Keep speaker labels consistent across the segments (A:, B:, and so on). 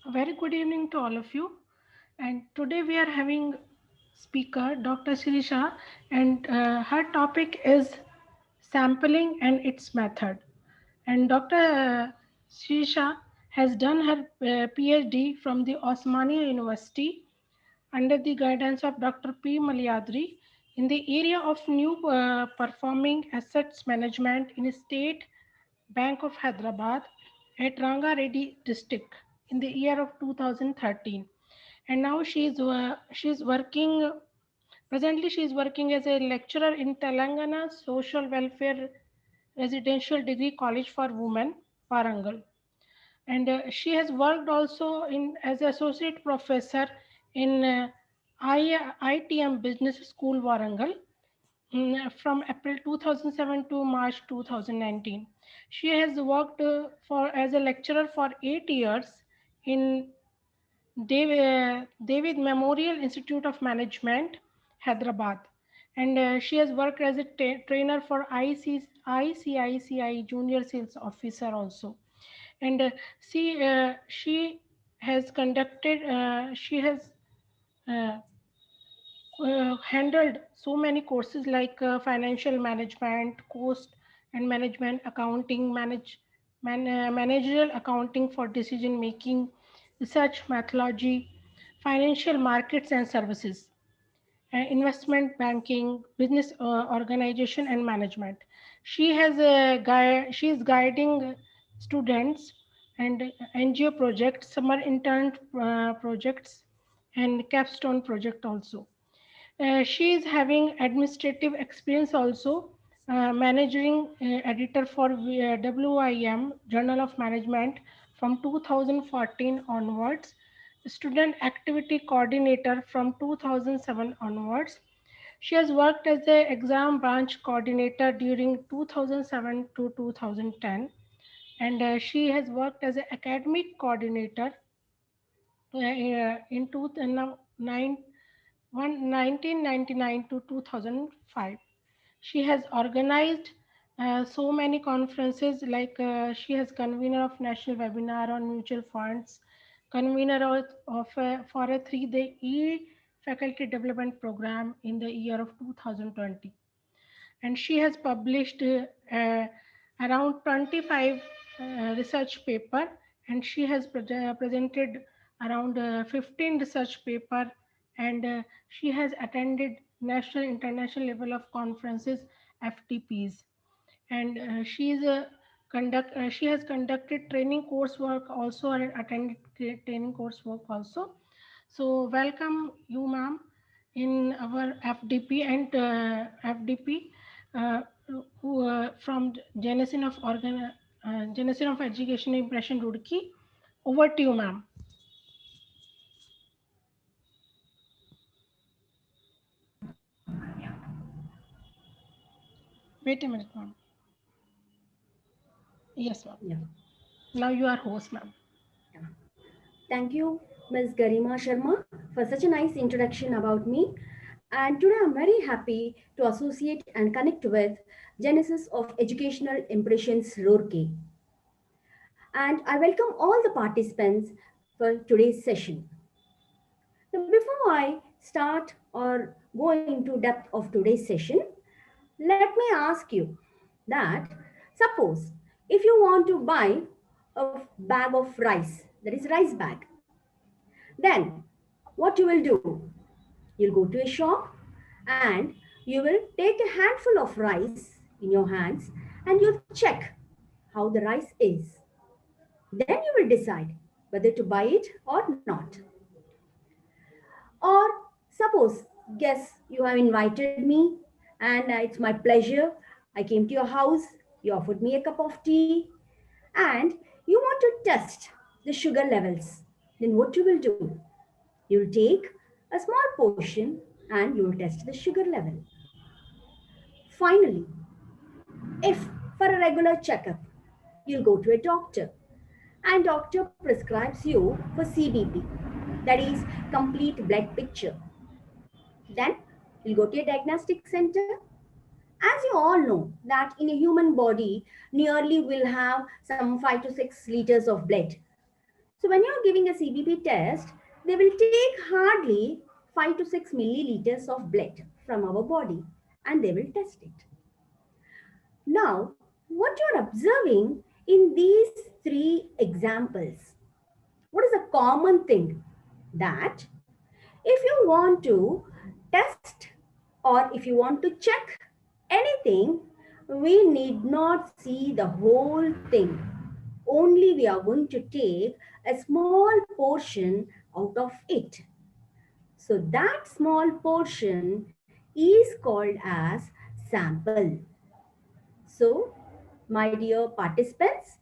A: A very good evening to all of you. And today we are having speaker Dr. Sirisha, and her topic is sampling and its method. And Dr. Sirisha has done her PhD from the Osmania University under the guidance of Dr. P. Malyadri in the area of new performing assets management in State Bank of Hyderabad at Rangareddy district in the year of 2013. And now she's working presently she is working as a lecturer in Telangana Social Welfare Residential Degree College for Women, Warangal. And she has worked also in as associate professor in ITM Business School, Warangal, from April 2007 to March 2019. She has worked for as a lecturer for 8 years in David Memorial Institute of Management, Hyderabad. And she has worked as a trainer for ICICI Junior Sales Officer also. And she has conducted, she has uh, handled so many courses like financial management, cost and management, accounting, managerial accounting for decision making, research methodology, financial markets and services, investment banking, business organization and management. She is guiding students and NGO projects, summer intern projects, and capstone project also. She is having administrative experience also, managing editor for WIM, Journal of Management, from 2014 onwards, student activity coordinator from 2007 onwards. She has worked as the exam branch coordinator during 2007 to 2010, and she has worked as an academic coordinator in 1999 to 2005. She has organized so many conferences, like she has convener of national webinar on mutual funds, convener for a 3-day e-faculty development program in the year of 2020. And she has published around 25 research paper, and she has presented around 15 research paper, and she has attended national international level of conferences, FTPs. And she has conducted training coursework also, and attended training coursework also. So welcome you, ma'am, in our FDP and FDP, uh, from Genesis of Education Impression Rudki. Over to you, ma'am. Wait a minute, ma'am. Yes, ma'am.
B: Yeah.
A: Now you are host, ma'am.
B: Yeah. Thank you, Ms. Garima Sharma, for such a nice introduction about me. And today I'm very happy to associate and connect with Genesis of Educational Impressions Roorkee. And I welcome all the participants for today's session. Now, before I start or go into depth of today's session, let me ask you that suppose if you want to buy a bag of rice, that is rice bag, then what you will do? You'll go to a shop and you will take a handful of rice in your hands and you'll check how the rice is. Then you will decide whether to buy it or not. Or suppose, guess you have invited me and it's my pleasure. I came to your house, you offered me a cup of tea, and you want to test the sugar levels. Then what you will do? You'll take a small portion and you'll test the sugar level. Finally, if for a regular checkup, you'll go to a doctor and doctor prescribes you for CBP, that is complete blood picture. Then you'll go to a diagnostic center. As you all know that in a human body nearly will have some 5 to 6 liters of blood. So when you're giving a CBP test, they will take hardly 5 to 6 milliliters of blood from our body and they will test it. Now, what you're observing in these three examples, what is a common thing? That if you want to test or if you want to check anything, we need not see the whole thing. Only we are going to take a small portion out of it. So that small portion is called as sample. So, my dear participants,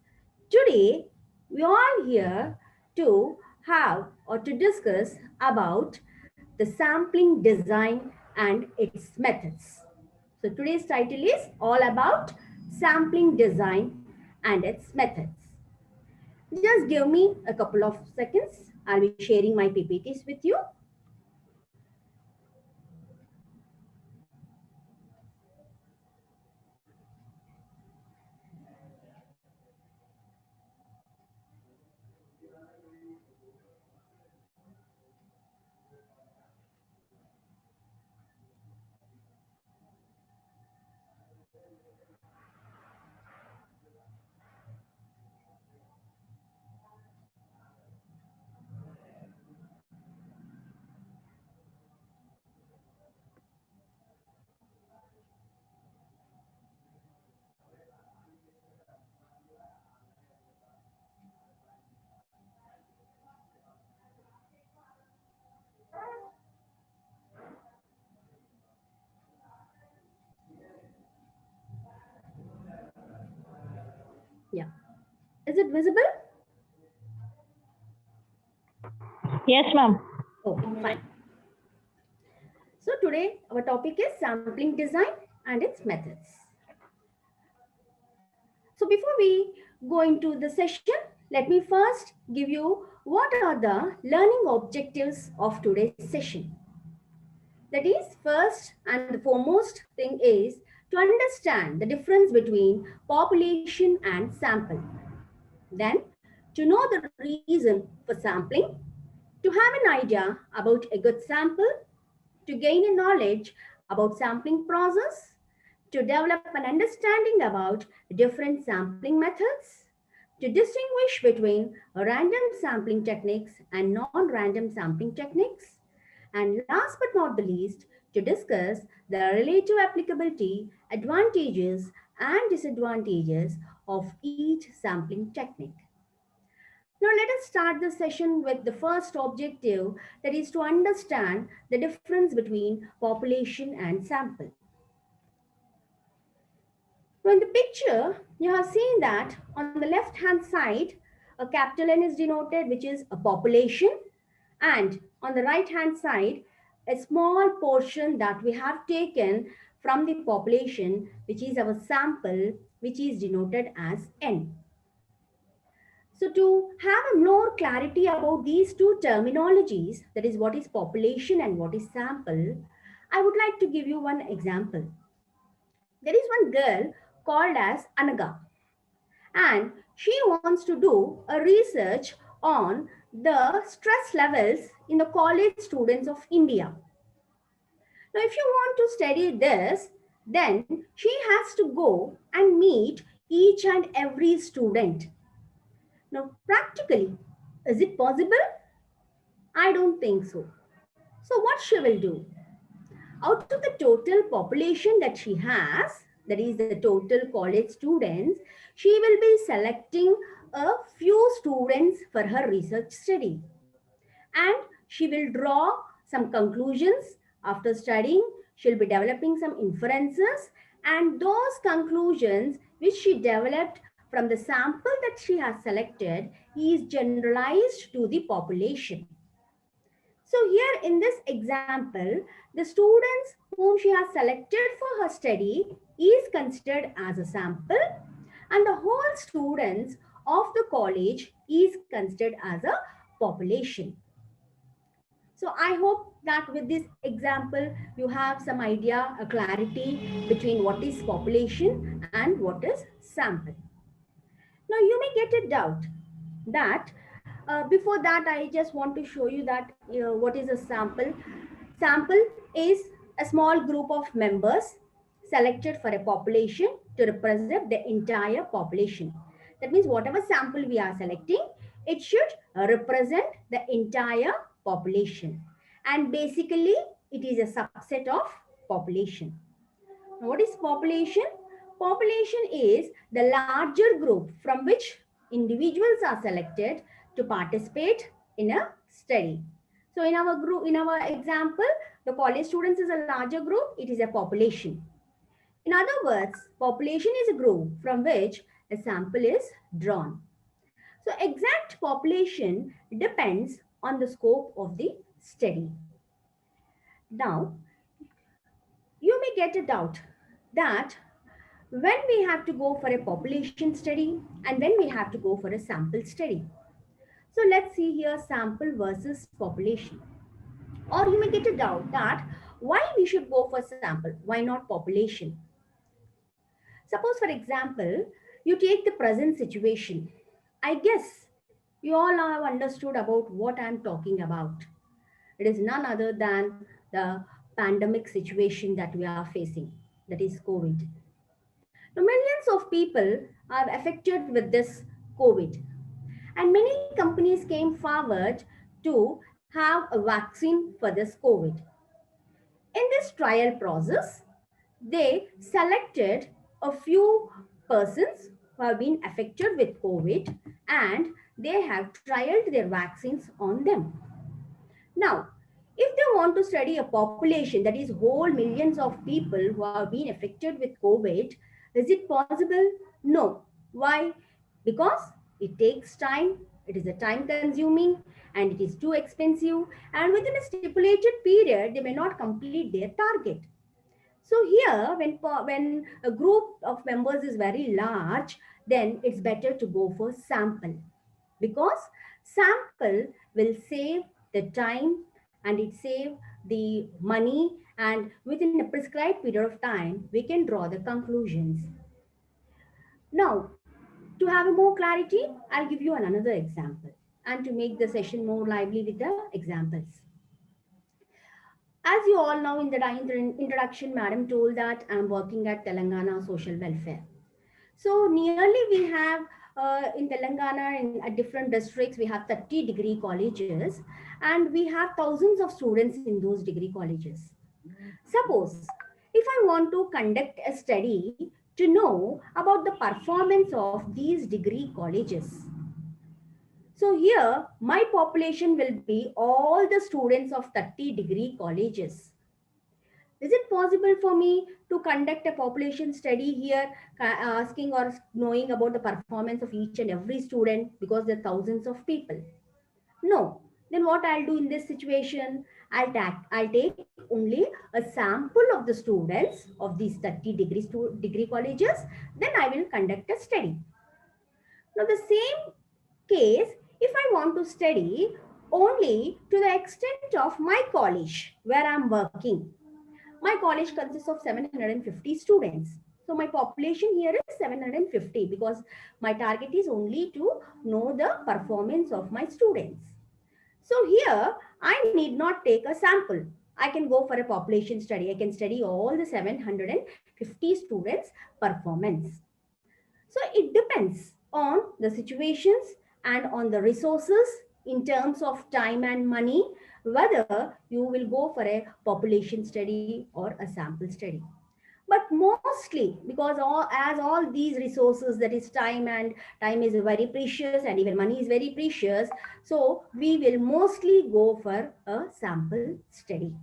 B: today we are here to have or to discuss about the sampling design and its methods. So today's title is all about sampling design and its methods. Just give me a couple of seconds. I'll be sharing my PPTs with you. Yeah. Is it visible?
C: Yes, ma'am.
B: Okay, fine. So today our topic is sampling design and its methods. So before we go into the session, let me first give you what are the learning objectives of today's session. That is, first and the foremost thing is to understand the difference between population and sample. Then, to know the reason for sampling, to have an idea about a good sample, to gain a knowledge about sampling process, to develop an understanding about different sampling methods, to distinguish between random sampling techniques and non-random sampling techniques, and last but not the least, to discuss the relative applicability, advantages, and disadvantages of each sampling technique. Now, let us start the session with the first objective, that is to understand the difference between population and sample. Now, in the picture, you have seen that on the left hand side, a capital N is denoted, which is a population, and on the right hand side, a small portion that we have taken from the population, which is our sample, which is denoted as N. So to have a more clarity about these two terminologies, that is what is population and what is sample, I would like to give you one example. There is one girl called as Anaga, and she wants to do a research on the stress levels in the college students of India. Now, if you want to study this, then she has to go and meet each and every student. Now, practically, is it possible? I don't think so. So, what she will do? Out of the total population that she has, that is the total college students, she will be selecting a few students for her research study. And she will draw some conclusions. After studying, she'll be developing some inferences, and those conclusions which she developed from the sample that she has selected is generalized to the population. So here in this example, the students whom she has selected for her study is considered as a sample, and the whole students of the college is considered as a population. So I hope that with this example, you have some idea, a clarity between what is population and what is sample. Now you may get a doubt that Before that, I just want to show you that what is a sample. Sample is a small group of members selected for a population to represent the entire population. That means whatever sample we are selecting, it should represent the entire population. And basically, it is a subset of population. Now, what is population? Population is the larger group from which individuals are selected to participate in a study. So in our group, in our example, the college students is a larger group, it is a population. In other words, population is a group from which a sample is drawn. So exact population depends on the scope of the study. Now, you may get a doubt that when we have to go for a population study and when we have to go for a sample study. So let's see here sample versus population. Or you may get a doubt that why we should go for sample, why not population? Suppose for example, you take the present situation. I guess you all have understood about what I'm talking about. It is none other than the pandemic situation that we are facing, that is COVID. Now, millions of people are affected with this COVID, and many companies came forward to have a vaccine for this COVID. In this trial process, they selected a few persons who have been affected with COVID and they have trialed their vaccines on them. Now, if they want to study a population, that is whole millions of people who have been affected with COVID, is it possible? No. Why? Because it takes time, it is a time consuming, and it is too expensive, and within a stipulated period, they may not complete their target. So here, when a group of members is very large, then it's better to go for sample, because sample will save the time and it save the money, and within a prescribed period of time we can draw the conclusions. Now, to have a more clarity, I'll give you another example and to make the session more lively with the examples. As you all know, in the introduction, madam told that I'm working at Telangana Social Welfare. So nearly we have in Telangana, in different districts, we have 30 degree colleges and we have thousands of students in those degree colleges. Suppose if I want to conduct a study to know about the performance of these degree colleges. So here my population will be all the students of 30 degree colleges. Is it possible for me to conduct a population study here, asking or knowing about the performance of each and every student because there are thousands of people? No. Then what I'll do in this situation? I'll take only a sample of the students of these 30 degree colleges. Then I will conduct a study. Now the same case, if I want to study only to the extent of my college where I'm working. My college consists of 750 students. So my population here is 750 because my target is only to know the performance of my students. So here I need not take a sample. I can go for a population study. I can study all the 750 students' performance. So it depends on the situations and on the resources in terms of time and money, whether you will go for a population study or a sample study. But mostly because as all these resources, that is time is very precious and even money is very precious, so we will mostly go for a sample study.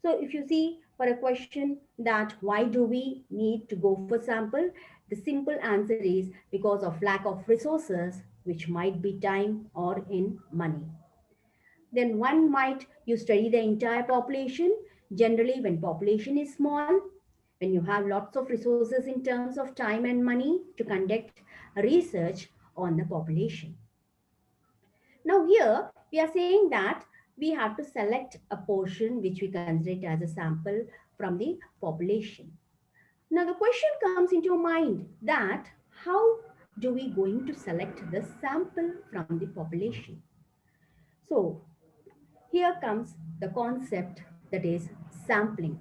B: So if you see for a question that why do we need to go for sample, the simple answer is because of lack of resources, which might be time or in money. Then one might you study the entire population. Generally, when population is small, when you have lots of resources in terms of time and money to conduct research on the population. Now here we are saying that we have to select a portion which we consider it as a sample from the population. Now the question comes into your mind that how do we going to select the sample from the population? So here comes the concept, that is sampling.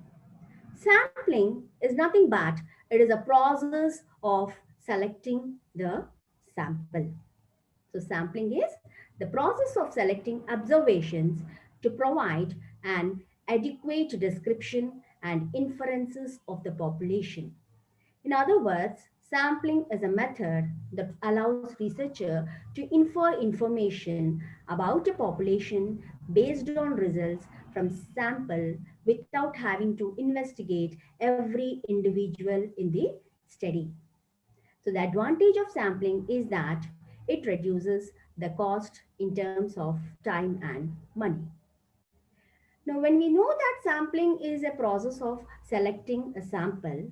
B: Sampling is nothing but it is a process of selecting the sample. So sampling is the process of selecting observations to provide an adequate description and inferences of the population. In other words, sampling is a method that allows researcher to infer information about a population based on results from sample without having to investigate every individual in the study. So the advantage of sampling is that it reduces the cost in terms of time and money. Now, when we know that sampling is a process of selecting a sample,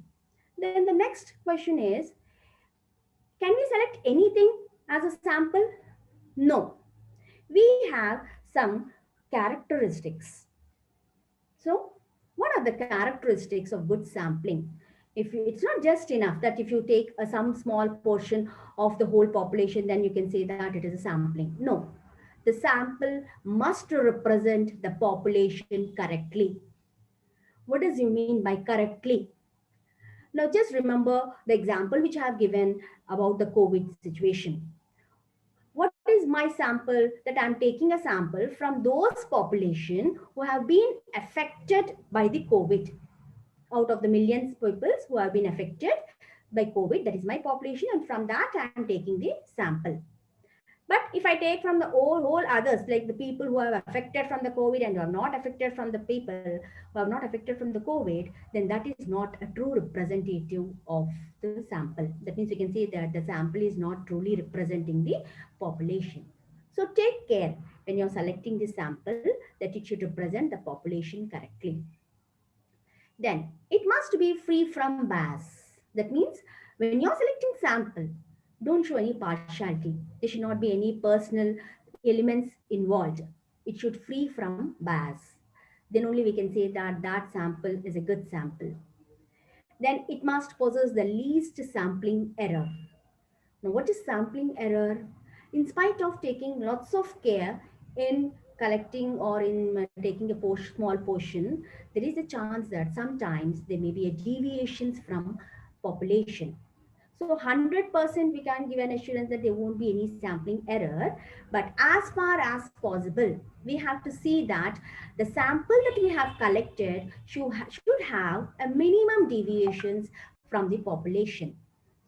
B: then the next question is, can we select anything as a sample? No. We have some characteristics. So, what are the characteristics of good sampling? If it's not just enough that if you take some small portion of the whole population, then you can say that it is a sampling. No, the sample must represent the population correctly. What does you mean by correctly? Now, just remember the example which I have given about the COVID situation. What is my sample? That I'm taking a sample from those population who have been affected by the COVID. Out of the millions people who have been affected by COVID, that is my population, and from that I am taking the sample. But if I take from the whole others, like the people who are affected from the COVID and who are not affected from the people who are not affected from the COVID, then that is not a true representative of the sample. That means we can say that the sample is not truly representing the population. So take care when you're selecting the sample that it should represent the population correctly. Then it must be free from bias. That means when you're selecting sample, don't show any partiality. There should not be any personal elements involved. It should free from bias. Then only we can say that that sample is a good sample. Then it must possess the least sampling error. Now, what is sampling error? In spite of taking lots of care in collecting or in taking a small portion, there is a chance that sometimes there may be a deviations from population. So 100% we can give an assurance that there won't be any sampling error. But as far as possible, we have to see that the sample that we have collected should have a minimum deviations from the population.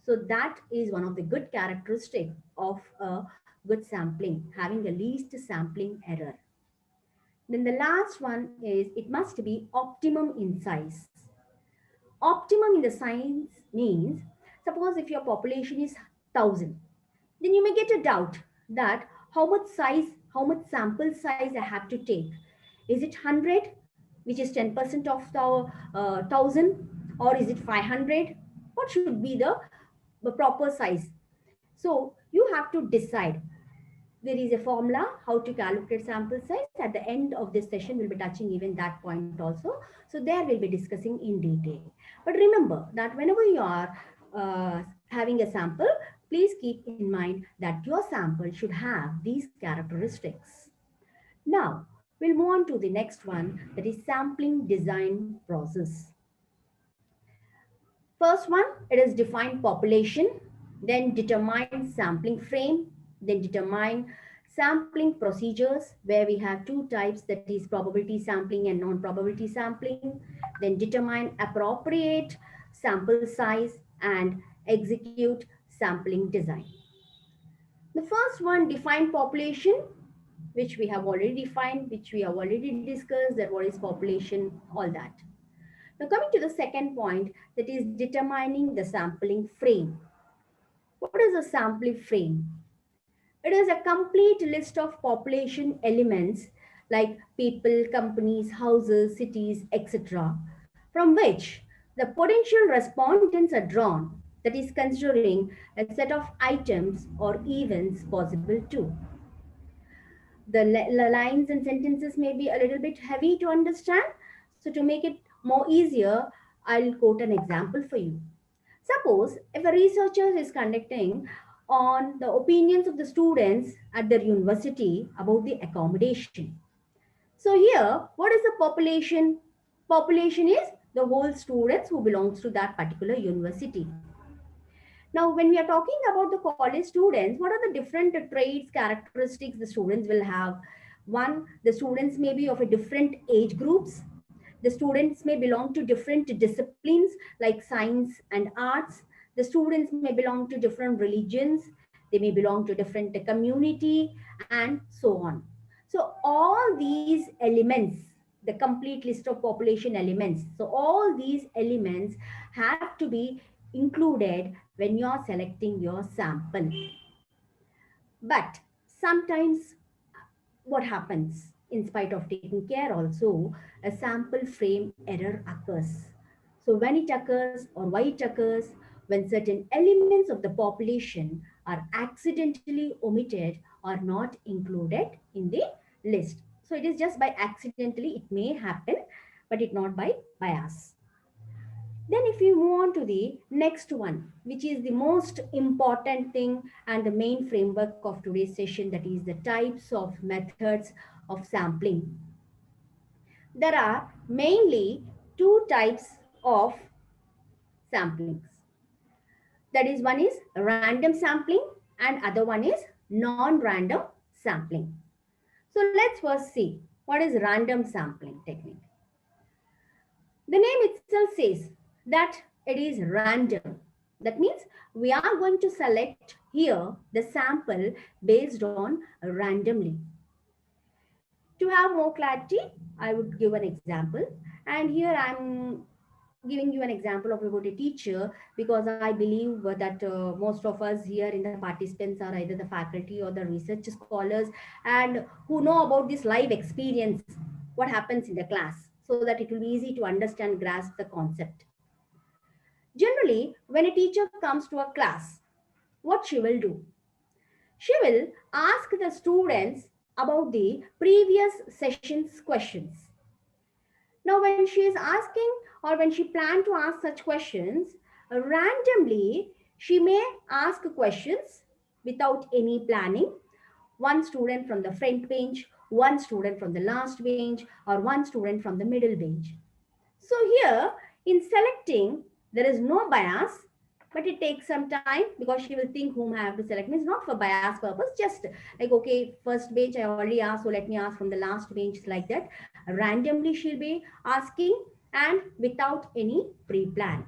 B: So that is one of the good characteristics of a good sampling, having the least sampling error. Then the last one is it must be optimum in size. Optimum in the science means, suppose if your population is 1,000, then you may get a doubt that how much sample size I have to take. Is it 100, which is 10% of the 1,000, or is it 500? What should be the proper size? So you have to decide. There is a formula how to calculate sample size. At the end of this session, we'll be touching even that point also. So there we'll be discussing in detail. But remember that whenever you are having a sample, please keep in mind that your sample should have these characteristics. Now, we'll move on to the next one, that is sampling design process. First one, it is define population, then determine sampling frame, then determine sampling procedures where we have two types, that is probability sampling and non-probability sampling, then determine appropriate sample size and execute sampling design. The first one, define population, which we have already defined, which we have already discussed, that what is population, all that. Now coming to the second point, that is determining the sampling frame. What is a sampling frame? It is a complete list of population elements like people, companies, houses, cities, etc., from which the potential respondents are drawn, that is considering a set of items or events possible too. The lines and sentences may be a little bit heavy to understand. So to make it more easier, I'll quote an example for you. Suppose if a researcher is conducting on the opinions of the students at their university about the accommodation. So here, what is the population? Population is the whole students who belongs to that particular university. Now, when we are talking about the college students, what are the different traits, characteristics the students will have? One, the students may be of a different age groups. The students may belong to different disciplines like science and arts. The students may belong to different religions. They may belong to different community and so on. So all these elements, the complete list of population elements. So all these elements have to be included when you are selecting your sample. But sometimes what happens, in spite of taking care also, a sample frame error occurs. So when it occurs or why it occurs, when certain elements of the population are accidentally omitted or not included in the list. So it is just by accidentally, it may happen, but it not by bias. Then if you move on to the next one, which is the most important thing and the main framework of today's session, that is the types of methods of sampling. There are mainly two types of samplings. That is, one is random sampling and other one is non-random sampling. So let's first see what is random sampling technique. The name itself says that it is random. That means we are going to select here the sample based on randomly. To have more clarity, I would give an example. And here I'm giving you an example of about a teacher, because I believe that most of us here in the participants are either the faculty or the research scholars and who know about this live experience, what happens in the class, so that it will be easy to understand, grasp the concept. Generally, when a teacher comes to a class, what she will do? She will ask the students about the previous session's questions. Now, when she is asking or when she planned to ask such questions, randomly, she may ask questions without any planning. One student from the front bench, one student from the last bench, or one student from the middle bench. So here, in selecting, there is no bias, but it takes some time because she will think whom I have to select. Means not for bias purpose, just like, okay, first bench I already asked, so let me ask from the last bench, like that. Randomly she'll be asking and without any pre-plan.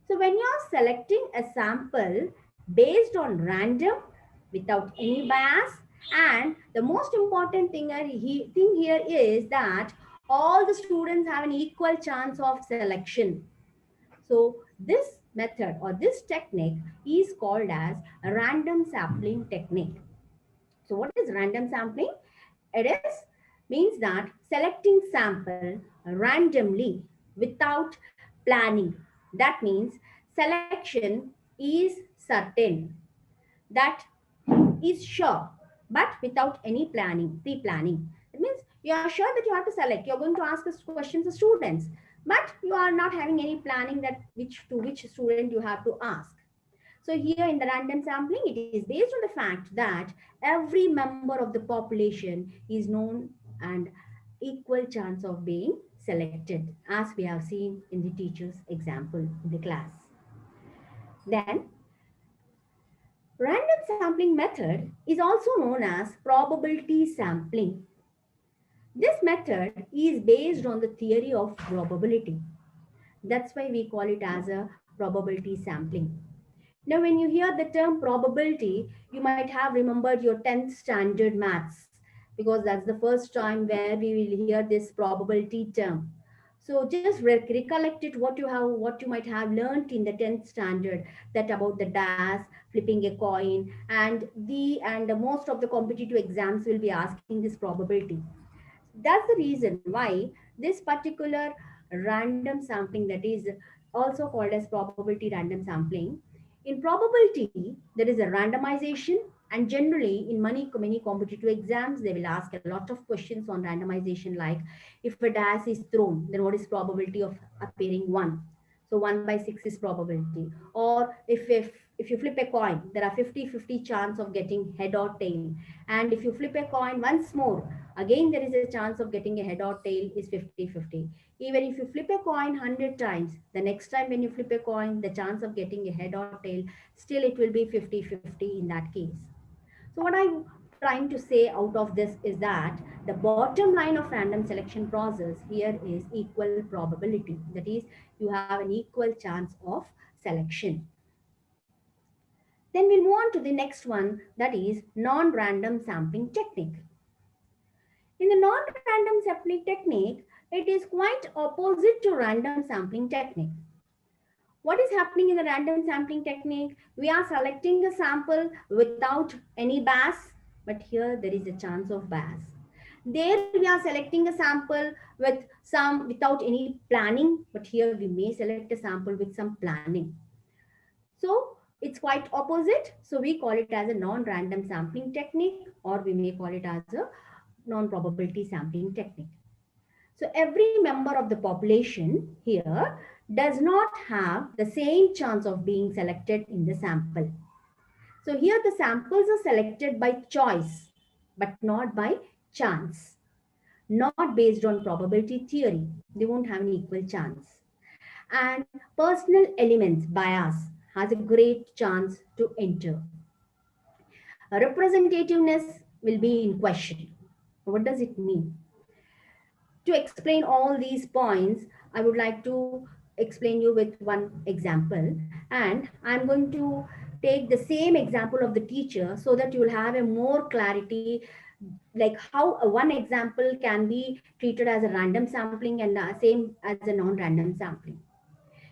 B: So when you are selecting a sample based on random, without any bias, and the most important thing here is that all the students have an equal chance of selection. So this method or this technique is called as a random sampling technique. So what is random sampling? It is means that selecting sample randomly without planning. That means selection is certain, that is sure, but without any planning, pre-planning. It means you are sure that you have to select. You're going to ask questions to students, but you are not having any planning that which student you have to ask. So here in the random sampling, it is based on the fact that every member of the population is known and equal chance of being selected, as we have seen in the teacher's example in the class. Then random sampling method is also known as probability sampling. This method is based on the theory of probability. That's why we call it as a probability sampling. Now, when you hear the term probability, you might have remembered your 10th standard maths, because that's the first time where we will hear this probability term. So just recollect it, what you might have learned in the 10th standard, that about the dash, flipping a coin, and most of the competitive exams will be asking this probability. That's the reason why this particular random sampling, that is also called as probability random sampling. In probability, there is a randomization, and generally in many competitive exams, they will ask a lot of questions on randomization, like if a dice is thrown, then what is probability of appearing 1? So 1 by 6 is probability. Or if if you flip a coin, there are 50-50 chance of getting head or tail. And if you flip a coin once more, again there is a chance of getting a head or tail is 50-50. Even if you flip a coin 100 times, the next time when you flip a coin, the chance of getting a head or tail, still it will be 50-50 in that case. So what I'm trying to say out of this is that the bottom line of random selection process here is equal probability. That is, you have an equal chance of selection. Then we'll move on to the next one, that is non-random sampling technique. In the non-random sampling technique, it is quite opposite to random sampling technique. What is happening in the random sampling technique? We are selecting a sample without any bias, but here there is a chance of bias. There we are selecting a sample without any planning, but here we may select a sample with some planning. So it's quite opposite. So we call it as a non-random sampling technique, or we may call it as a non-probability sampling technique. So every member of the population here does not have the same chance of being selected in the sample. So here the samples are selected by choice, but not by chance, not based on probability theory. They won't have an equal chance. And personal elements, bias, has a great chance to enter. Representativeness will be in question. What does it mean? To explain all these points, I would like to explain you with one example. And I'm going to take the same example of the teacher so that you will have a more clarity, like how one example can be treated as a random sampling and same as a non-random sampling.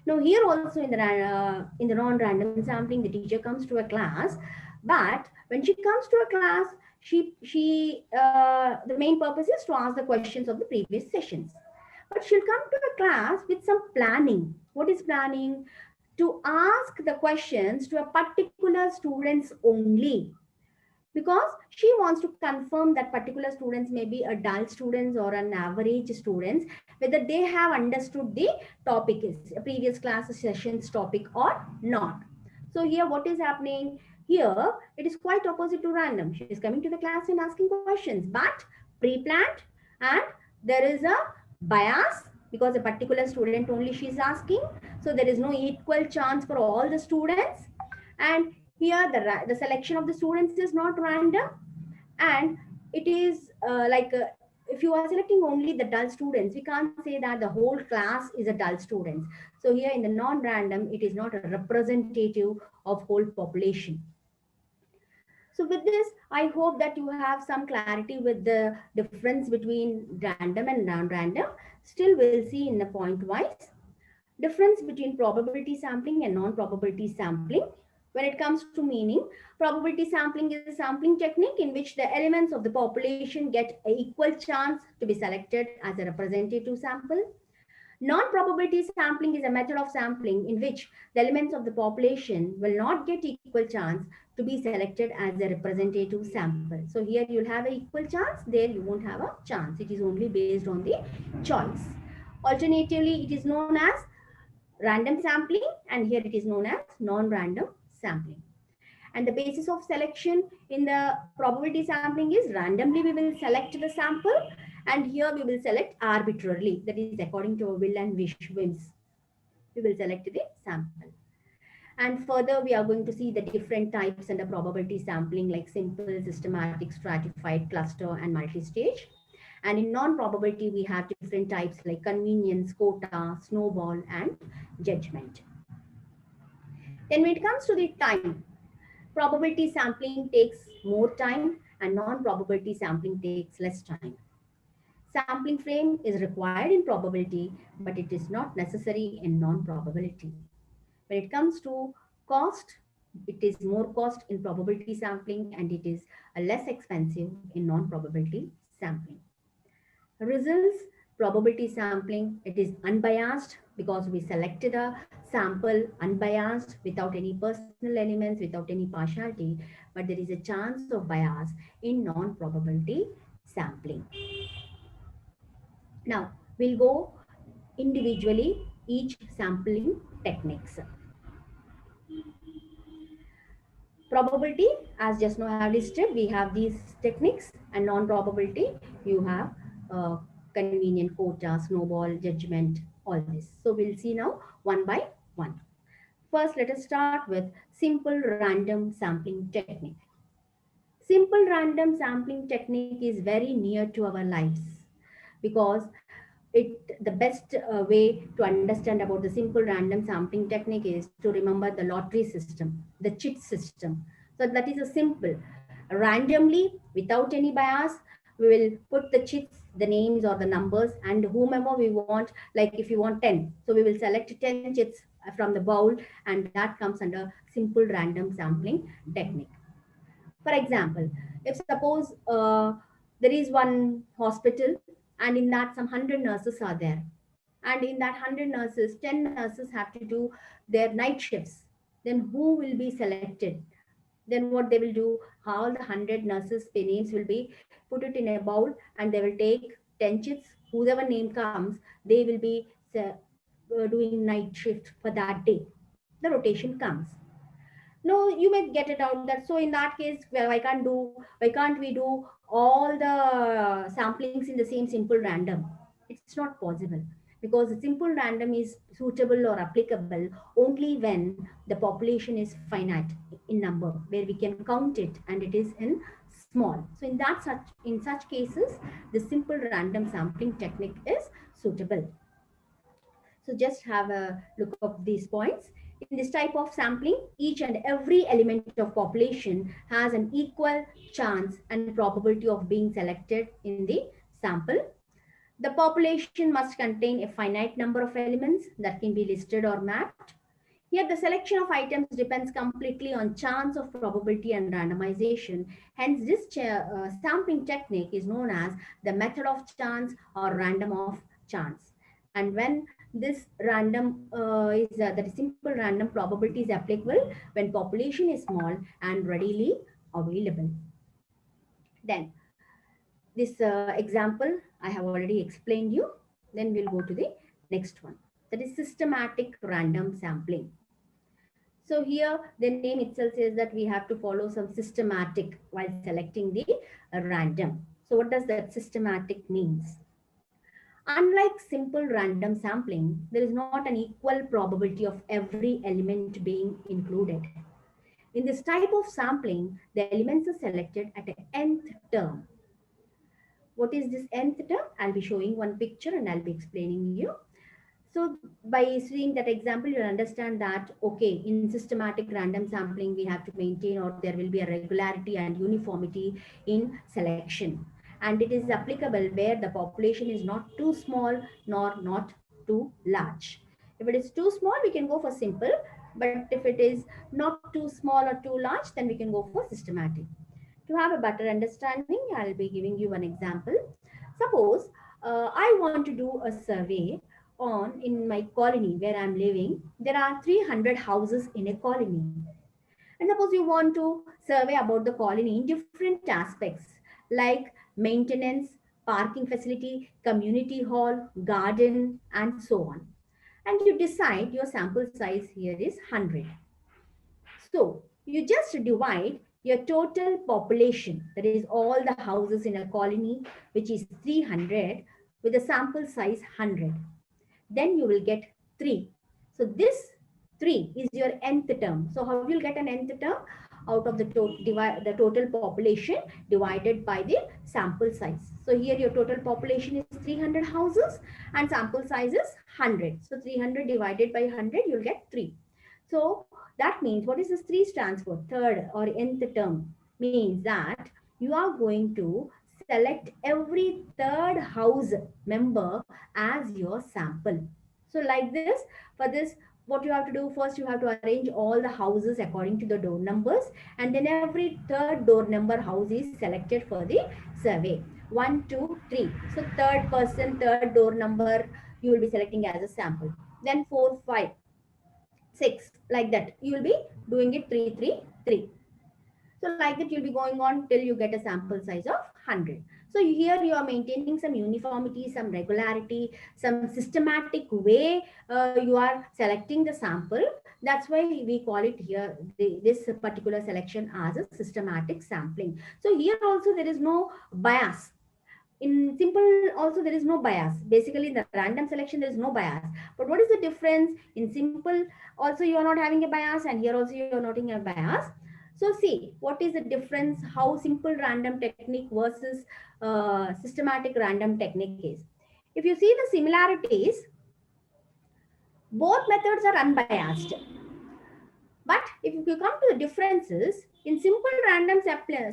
B: Now here also in the non-random sampling, the teacher comes to a class, but when she comes to a class, the main purpose is to ask the questions of the previous sessions. But she'll come to a class with some planning. What is planning? To ask the questions to a particular students only, because she wants to confirm that particular students may be a dull students or an average students, whether they have understood the topic is a previous class sessions topic or not. So here what is happening here, it is quite opposite to random. She is coming to the class and asking questions, but pre-planned, and there is a bias because a particular student only she is asking, so there is no equal chance for all the students. And here the selection of the students is not random, and it is if you are selecting only the dull students, we can't say that the whole class is a dull students. So here in the non-random, it is not a representative of whole population. So with this, I hope that you have some clarity with the difference between random and non-random. Still, we'll see in the point wise. Difference between probability sampling and non-probability sampling. When it comes to meaning, probability sampling is a sampling technique in which the elements of the population get an equal chance to be selected as a representative sample. Non-probability sampling is a method of sampling in which the elements of the population will not get equal chance to be selected as a representative sample. So here you'll have an equal chance, there you won't have a chance. It is only based on the choice. Alternatively, it is known as random sampling, and here it is known as non-random sampling. And the basis of selection in the probability sampling is randomly we will select the sample, and here we will select arbitrarily, that is according to our will and whims. We will select the sample. And further, we are going to see the different types under probability sampling, like simple, systematic, stratified, cluster, and multi-stage. And in non-probability, we have different types like convenience, quota, snowball, and judgment. Then when it comes to the time, probability sampling takes more time and non-probability sampling takes less time. Sampling frame is required in probability, but it is not necessary in non-probability. When it comes to cost, it is more cost in probability sampling and it is less expensive in non-probability sampling. Results, probability sampling, it is unbiased because we selected a sample unbiased without any personal elements, without any partiality, but there is a chance of bias in non-probability sampling. Now, we'll go individually each sampling techniques. Probability, as just now I have listed, we have these techniques, and non-probability, you have uh, convenient quota, snowball, judgment, all this. So we'll see now one by one. First, let us start with simple random sampling technique. Simple random sampling technique is very near to our lives because the best way to understand about the simple random sampling technique is to remember the lottery system, the chit system. So that is a simple, randomly, without any bias, we will put the chits, the names or the numbers, and whomever we want. Like if you want 10, so we will select 10 chits from the bowl, and that comes under simple random sampling technique. For example, if suppose there is one hospital, and in that some 100 nurses are there, and in that 100 nurses, 10 nurses have to do their night shifts, then who will be selected? Then what they will do, all the 100 nurses names will be put it in a bowl, and they will take 10 chips, whoever name comes, they will be doing night shift for that day. The rotation comes. No, you may get it out that, so in that case, well, why can't we do all the samplings in the same simple random? It's not possible, because the simple random is suitable or applicable only when the population is finite in number, where we can count it and it is in small. So in such cases, the simple random sampling technique is suitable. So just have a look up these points. In this type of sampling, each and every element of population has an equal chance and probability of being selected in the sample. The population must contain a finite number of elements that can be listed or mapped. Yet the selection of items depends completely on chance of probability and randomization. Hence, this sampling technique is known as the method of chance or random of chance. And when this random that is simple random probability is applicable when population is small and readily available. Then this example I have already explained you. Then we'll go to the next one. That is systematic random sampling. So here the name itself says that we have to follow some systematic while selecting the random. So what does that systematic means? Unlike simple random sampling, there is not an equal probability of every element being included. In this type of sampling, the elements are selected at an nth term. What is this nth term? I'll be showing one picture and I'll be explaining you. So by seeing that example, you'll understand that, okay, in systematic random sampling, we have to maintain, or there will be a regularity and uniformity in selection. And it is applicable where the population is not too small nor not too large. If it is too small, we can go for simple. But if it is not too small or too large, then we can go for systematic. To have a better understanding, I'll be giving you one example. Suppose I want to do a survey on in my colony where I'm living. There are 300 houses in a colony. And suppose you want to survey about the colony in different aspects like maintenance, parking facility, community hall, garden, and so on. And you decide your sample size here is 100. So you just divide your total population, that is all the houses in a colony, which is 300, with a sample size 100. Then you will get 3. So this 3 is your nth term. So how you'll get an nth term? Out of the total population divided by the sample size. So here your total population is 300 houses and sample size is 100. So 300 divided by 100, you'll get 3. So that means, what is this 3 stands for? Third or nth term means that you are going to select every third house member as your sample. So like this, for this, what you have to do first, you have to arrange all the houses according to the door numbers, and then every third door number house is selected for the survey. 1, 2, 3. So third person, third door number, you will be selecting as a sample. Then 4, 5, 6, like that. You will be doing it 3, 3, 3. So like that, you'll be going on till you get a sample size of 100. So here you are maintaining some uniformity, some regularity, some systematic way you are selecting the sample. That's why we call it here, this particular selection as a systematic sampling. So here also there is no bias. In simple also there is no bias. Basically in the random selection there is no bias. But what is the difference? In simple also you are not having a bias, and here also you are not having a bias. So see what is the difference, how simple random technique versus systematic random technique is. If you see the similarities, both methods are unbiased. But if you come to the differences, in simple random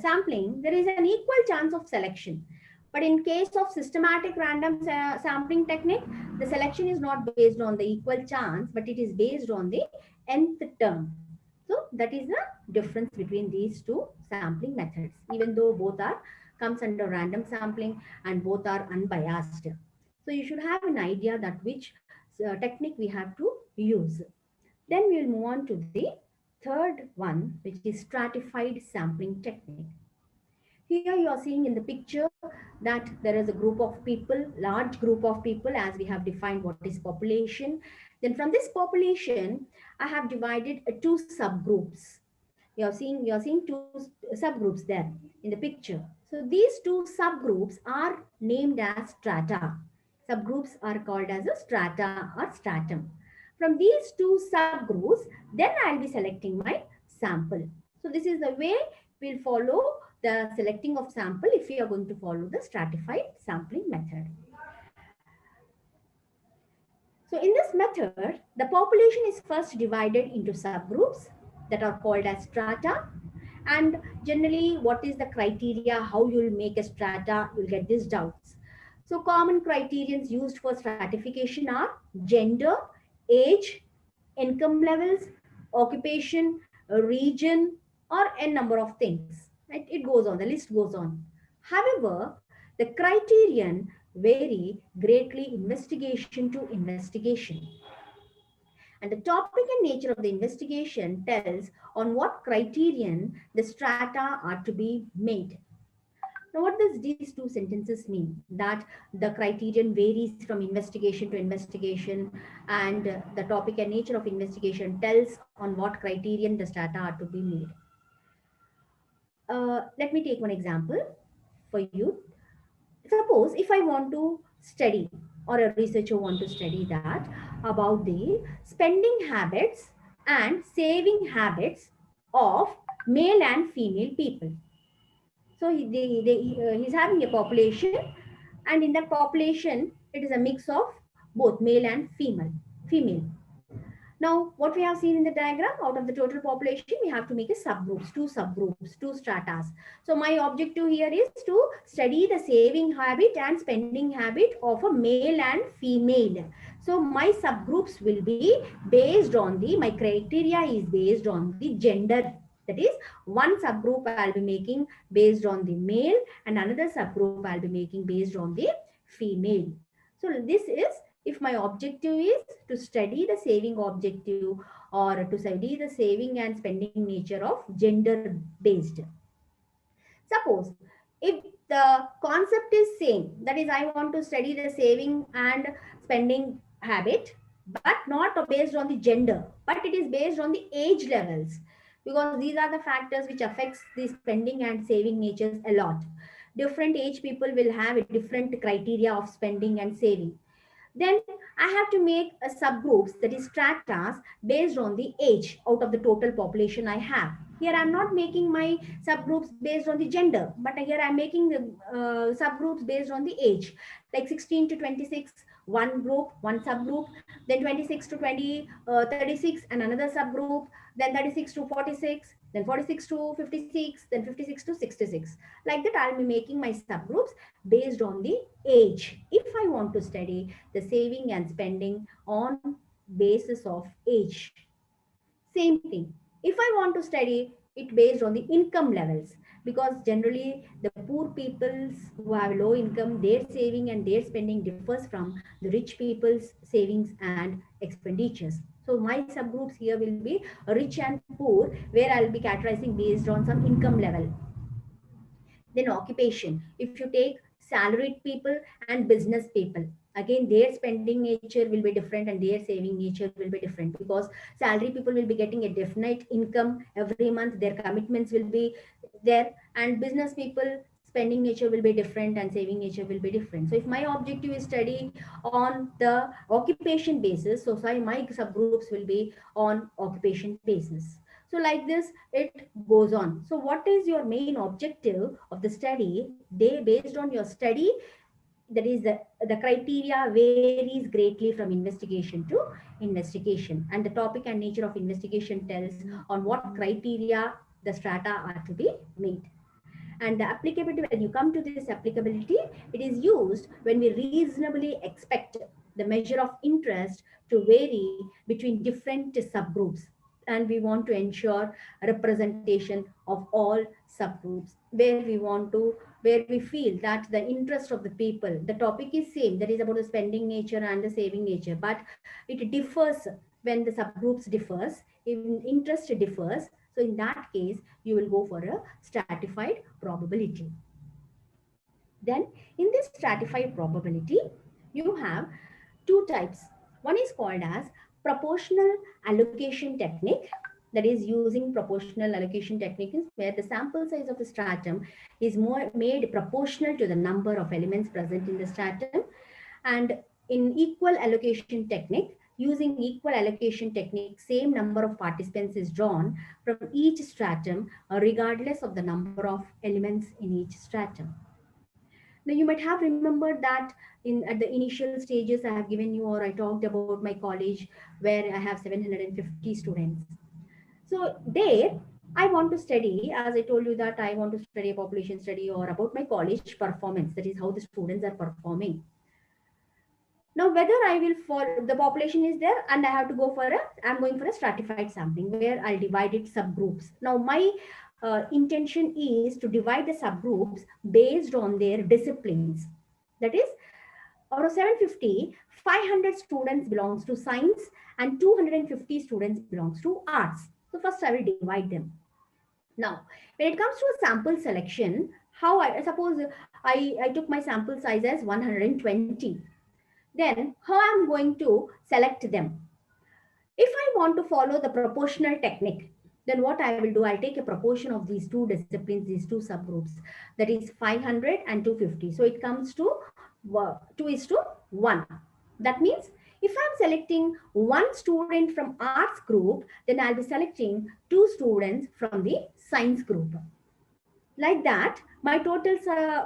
B: sampling, there is an equal chance of selection. But in case of systematic random sampling technique, the selection is not based on the equal chance, but it is based on the nth term. So that is the difference between these two sampling methods, even though both are comes under random sampling and both are unbiased. So you should have an idea that which technique we have to use. Then we will move on to the third one, which is stratified sampling technique. Here you are seeing in the picture that there is a group of people, large group of people, as we have defined what is population. Then from this population, I have divided two subgroups. You are seeing two subgroups there in the picture. So these two subgroups are named as strata. Subgroups are called as a strata or stratum. From these two subgroups, then I'll be selecting my sample. So this is the way we'll follow the selecting of sample if we are going to follow the stratified sampling method. So in this method, the population is first divided into subgroups that are called as strata. And generally, what is the criteria, how you'll make a strata, you'll get these doubts. So common criterions used for stratification are gender, age, income levels, occupation, a region, or n number of things. Right? It goes on, the list goes on. However, the criterion vary greatly investigation to investigation. And the topic and nature of the investigation tells on what criterion the strata are to be made. Now, what does these two sentences mean? That the criterion varies from investigation to investigation, and the topic and nature of investigation tells on what criterion the strata are to be made. Let me take one example for you. Suppose if I want to study, or a researcher want to study that about the spending habits and saving habits of male and female people. So he's having a population, and in that population it is a mix of both male and female. Now, what we have seen in the diagram, out of the total population, we have to make a subgroups, two stratas. So my objective here is to study the saving habit and spending habit of a male and female. So my subgroups will be based on my criteria is based on the gender. That is, one subgroup I'll be making based on the male, and another subgroup I'll be making based on the female. So this is if my objective is to study the saving objective, or to study the saving and spending nature of gender based. Suppose if the concept is same, that is I want to study the saving and spending habit, but not based on the gender, but it is based on the age levels, because these are the factors which affects the spending and saving natures a lot. Different age people will have a different criteria of spending and saving. Then I have to make a subgroups, that is stratas, based on the age out of the total population I have. Here I'm not making my subgroups based on the gender, but here I'm making the subgroups based on the age, like 16 to 26, one group, one subgroup, then 26 to 36, and another subgroup, then 36 to 46, then 46 to 56, then 56 to 66. Like that, I'll be making my subgroups based on the age. If I want to study the saving and spending on basis of age. Same thing. If I want to study it based on the income levels, because generally the poor peoples who have low income, their saving and their spending differs from the rich people's savings and expenditures. So my subgroups here will be rich and poor, where I'll be categorizing based on some income level. Then occupation. If you take salaried people and business people. Again, their spending nature will be different and their saving nature will be different, because salary people will be getting a definite income every month, their commitments will be there, and business people spending nature will be different and saving nature will be different. So if my objective is study on the occupation basis, so my subgroups will be on occupation basis. So like this it goes on. So what is your main objective of the study? They based on your study, that is the criteria varies greatly from investigation to investigation, and the topic and nature of investigation tells on what criteria the strata are to be made. And the applicability, when you come to this applicability, it is used when we reasonably expect the measure of interest to vary between different subgroups, and we want to ensure representation of all subgroups, where we feel that the interest of the people, the topic is same, that is about the spending nature and the saving nature, but it differs when the subgroups differs, in interest differs. So in that case you will go for a stratified probability. Then in this stratified probability, you have two types. One is called as proportional allocation technique, that is using proportional allocation techniques where the sample size of the stratum is more made proportional to the number of elements present in the stratum. And in equal allocation technique, using equal allocation technique, same number of participants is drawn from each stratum regardless of the number of elements in each stratum. Now you might have remembered that in at the initial stages I have given you, or I talked about my college where I have 750 students. So there I want to study, as I told you that I want to study a population study or about my college performance, that is how the students are performing. Now whether I will, for the population is there and I have to go for I'm going for a stratified sampling where I'll divide it subgroups. Now my intention is to divide the subgroups based on their disciplines. That is, out of 750, 500 students belongs to science and 250 students belongs to arts. So first I will divide them. Now, when it comes to a sample selection, how I suppose I took my sample size as 120. Then how I'm going to select them? If I want to follow the proportional technique, then what I will do, I'll take a proportion of these two disciplines, these two subgroups, that is 500 and 250. So it comes to 2:1. That means if I'm selecting one student from arts group, then I'll be selecting two students from the science group. Like that, my total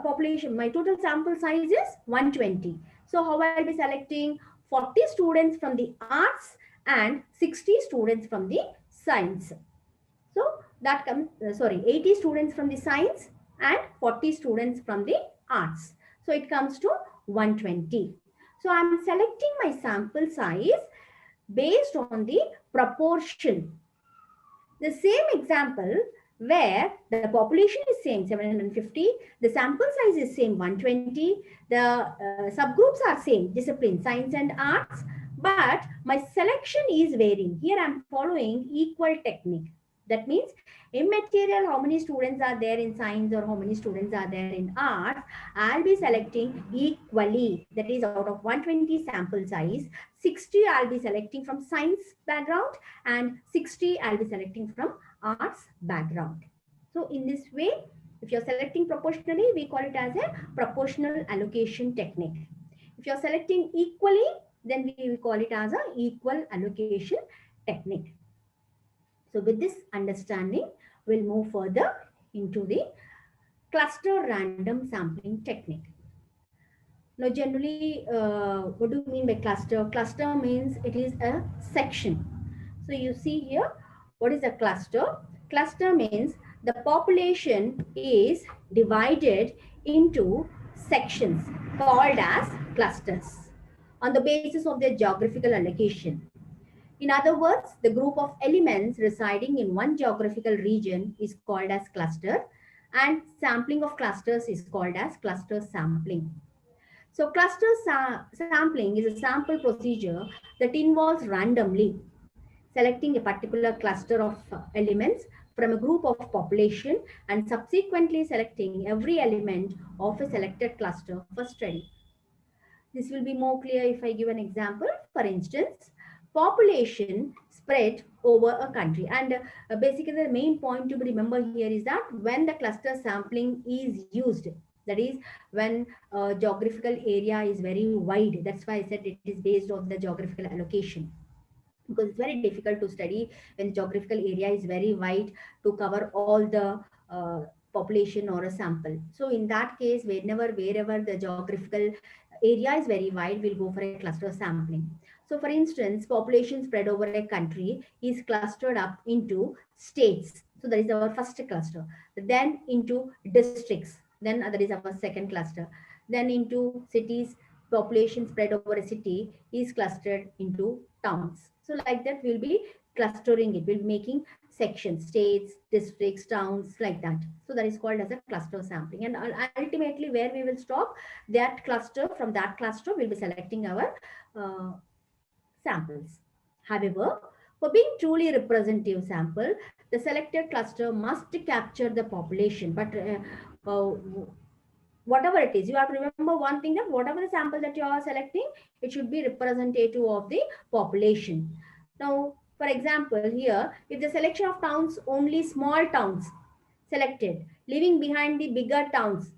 B: population, my total sample size is 120. So how I'll be selecting 40 students from the arts and 60 students from the science. So that comes, 80 students from the science and 40 students from the arts. So it comes to 120. So I'm selecting my sample size based on the proportion. The same example where the population is same 750, the sample size is same 120, the subgroups are same, discipline, science and arts, but my selection is varying. Here I'm following equal technique. That means immaterial how many students are there in science or how many students are there in arts, I'll be selecting equally. That is, out of 120 sample size, 60 I'll be selecting from science background and 60 I'll be selecting from arts background. So in this way, if you're selecting proportionally, we call it as a proportional allocation technique. If you're selecting equally, then we will call it as a equal allocation technique. So with this understanding, we'll move further into the cluster random sampling technique. Now generally, what do you mean by cluster? Cluster means it is a section. So you see here, what is a cluster? Cluster means the population is divided into sections called as clusters on the basis of their geographical allocation. In other words, the group of elements residing in one geographical region is called as cluster, and sampling of clusters is called as cluster sampling. So cluster sampling is a sample procedure that involves randomly selecting a particular cluster of elements from a group of population and subsequently selecting every element of a selected cluster for study. This will be more clear if I give an example. For instance, population spread over a country. And basically the main point to be remember here is that when the cluster sampling is used, that is when geographical area is very wide. That's why I said it is based on the geographical allocation, because it's very difficult to study when geographical area is very wide to cover all the population or a sample. So in that case, wherever the geographical area is very wide, we'll go for a cluster sampling. So for instance, population spread over a country is clustered up into states. So that is our first cluster. Then into districts. Then that is our second cluster. Then into cities, population spread over a city is clustered into towns. So like that, we'll be clustering it. We'll be making sections, states, districts, towns, like that. So that is called as a cluster sampling. And ultimately, where we will stop that cluster, from that cluster, we'll be selecting our uh, samples. However, for being truly representative sample, the selected cluster must capture the population. But whatever it is, you have to remember one thing, that whatever the sample that you are selecting, it should be representative of the population. Now, for example, here, if the selection of towns, only small towns selected, leaving behind the bigger towns,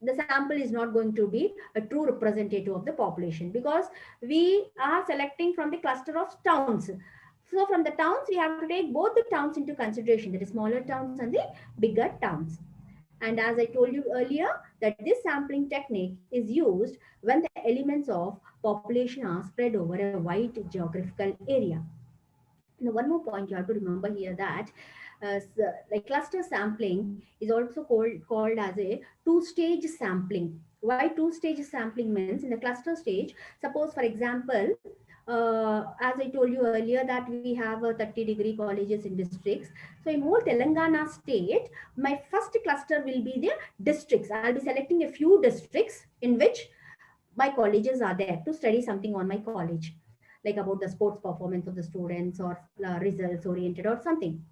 B: the sample is not going to be a true representative of the population, because we are selecting from the cluster of towns. So from the towns, we have to take both the towns into consideration, that is smaller towns and the bigger towns. And as I told you earlier, that this sampling technique is used when the elements of population are spread over a wide geographical area. Now, one more point you have to remember here, that like cluster sampling is also called as a two-stage sampling. Why two-stage sampling means, in the cluster stage, suppose for example, as I told you earlier that we have 30-degree colleges in districts. So in whole Telangana state, my first cluster will be the districts. I'll be selecting a few districts in which my colleges are there to study something on my college, like about the sports performance of the students, or results oriented or something.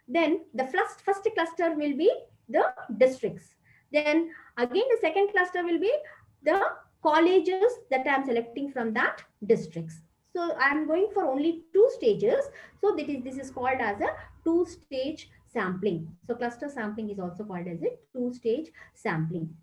B: Then the first cluster will be the districts. Then again the second cluster will be the colleges that I'm selecting from that districts. So I'm going for only two stages. So this is called as a two-stage sampling. So cluster sampling is also called as a two-stage sampling.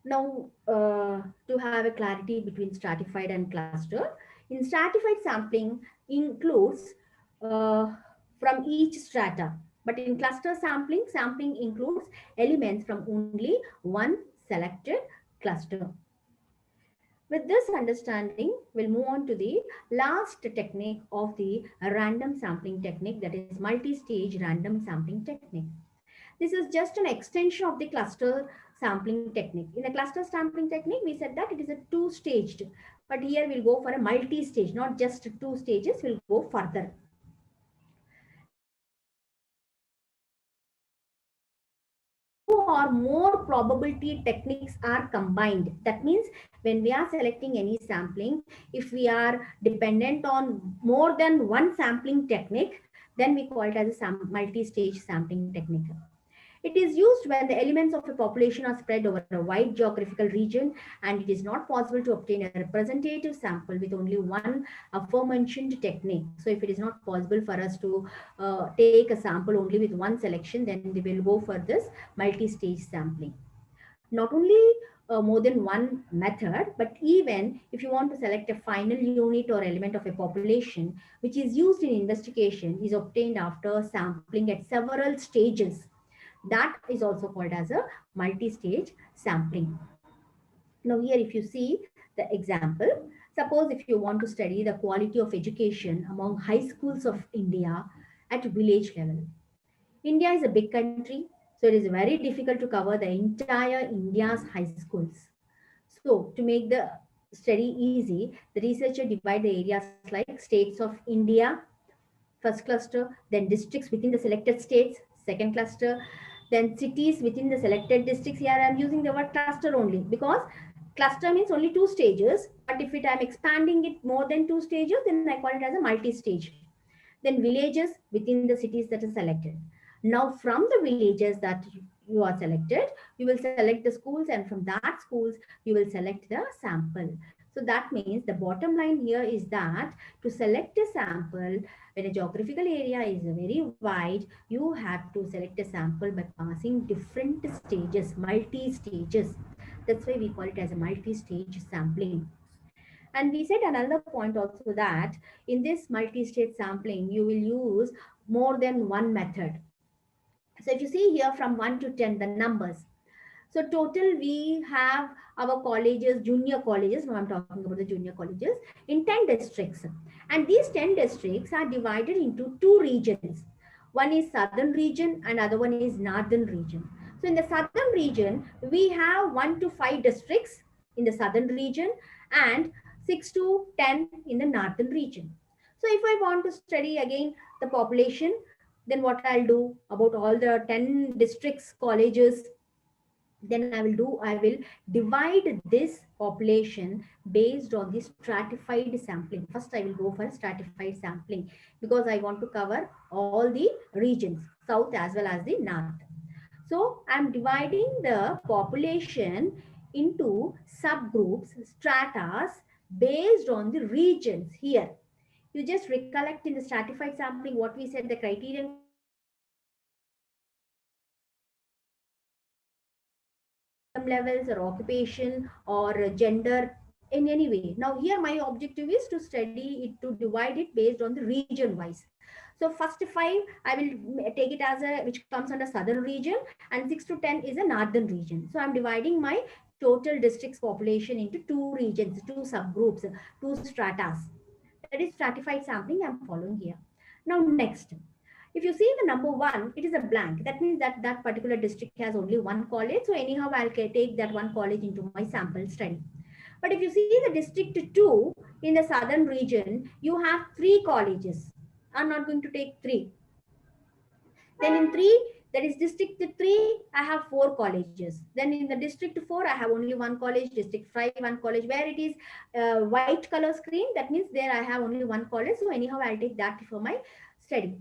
B: Now, to have a clarity between stratified and cluster, in stratified sampling includes from each strata, but in cluster sampling, sampling includes elements from only one selected cluster. With this understanding, we'll move on to the last technique of the random sampling technique, that is multi-stage random sampling technique. This is just an extension of the cluster sampling technique. In the cluster sampling technique, we said that it is a two-staged, but here we'll go for a multi-stage, not just two stages, we'll go further. Two or more probability techniques are combined. That means when we are selecting any sampling, if we are dependent on more than one sampling technique, then we call it as a multi-stage sampling technique. It is used when the elements of a population are spread over a wide geographical region and it is not possible to obtain a representative sample with only one aforementioned technique. So if it is not possible for us to take a sample only with one selection, then we will go for this multi-stage sampling. Not only more than one method, but even if you want to select a final unit or element of a population, which is used in investigation, is obtained after sampling at several stages. That is also called as a multi-stage sampling. Now here, if you see the example, suppose if you want to study the quality of education among high schools of India at village level. India is a big country, so it is very difficult to cover the entire India's high schools. So to make the study easy, the researcher divide the areas like states of India, first cluster, then districts within the selected states, second cluster, then cities within the selected districts. Here I'm using the word cluster only because cluster means only two stages, but if I'm expanding it more than two stages, then I call it as a multi-stage. then villages within the cities that are selected. Now, from the villages that you are selected, you will select the schools, and from that schools, you will select the sample. So that means the bottom line here is that to select a sample, when a geographical area is very wide, you have to select a sample by passing different stages, multi-stages. That's why we call it as a multi-stage sampling. And we said another point also that in this multi-stage sampling, you will use more than one method. So if you see here from 1 to 10, the numbers. So total we have our colleges, junior colleges, now I'm talking about the junior colleges, in 10 districts. And these 10 districts are divided into two regions. One is southern region and other one is northern region. So in the southern region, we have 1 to 5 districts in the southern region and 6 to 10 in the northern region. So if I want to study again the population, then what I'll do about all the 10 districts, colleges, then I will divide this population based on the stratified sampling. First, I will go for stratified sampling because I want to cover all the regions, south as well as the north. So I'm dividing the population into subgroups, stratas, based on the regions here. You just recollect in the stratified sampling what we said, the criterion income levels or occupation or gender in any way. Now here my objective is to study it, to divide it based on the region wise. So first 5 I will take it as a which comes under southern region, and 6 to 10 is a northern region. So I'm dividing my total districts population into two regions, two subgroups, two stratas. That is stratified sampling I'm following here. Now next, if you see the number 1, it is a blank. That means that that particular district has only one college. So anyhow, I'll take that one college into my sample study. But if you see the district 2 in the southern region, you have 3 colleges. I'm not going to take 3. Then in 3, that is district 3, I have 4 colleges. Then in the district 4, I have only one college. District 5, one college. Where it is white color screen, that means there I have only one college. So anyhow, I'll take that for my study.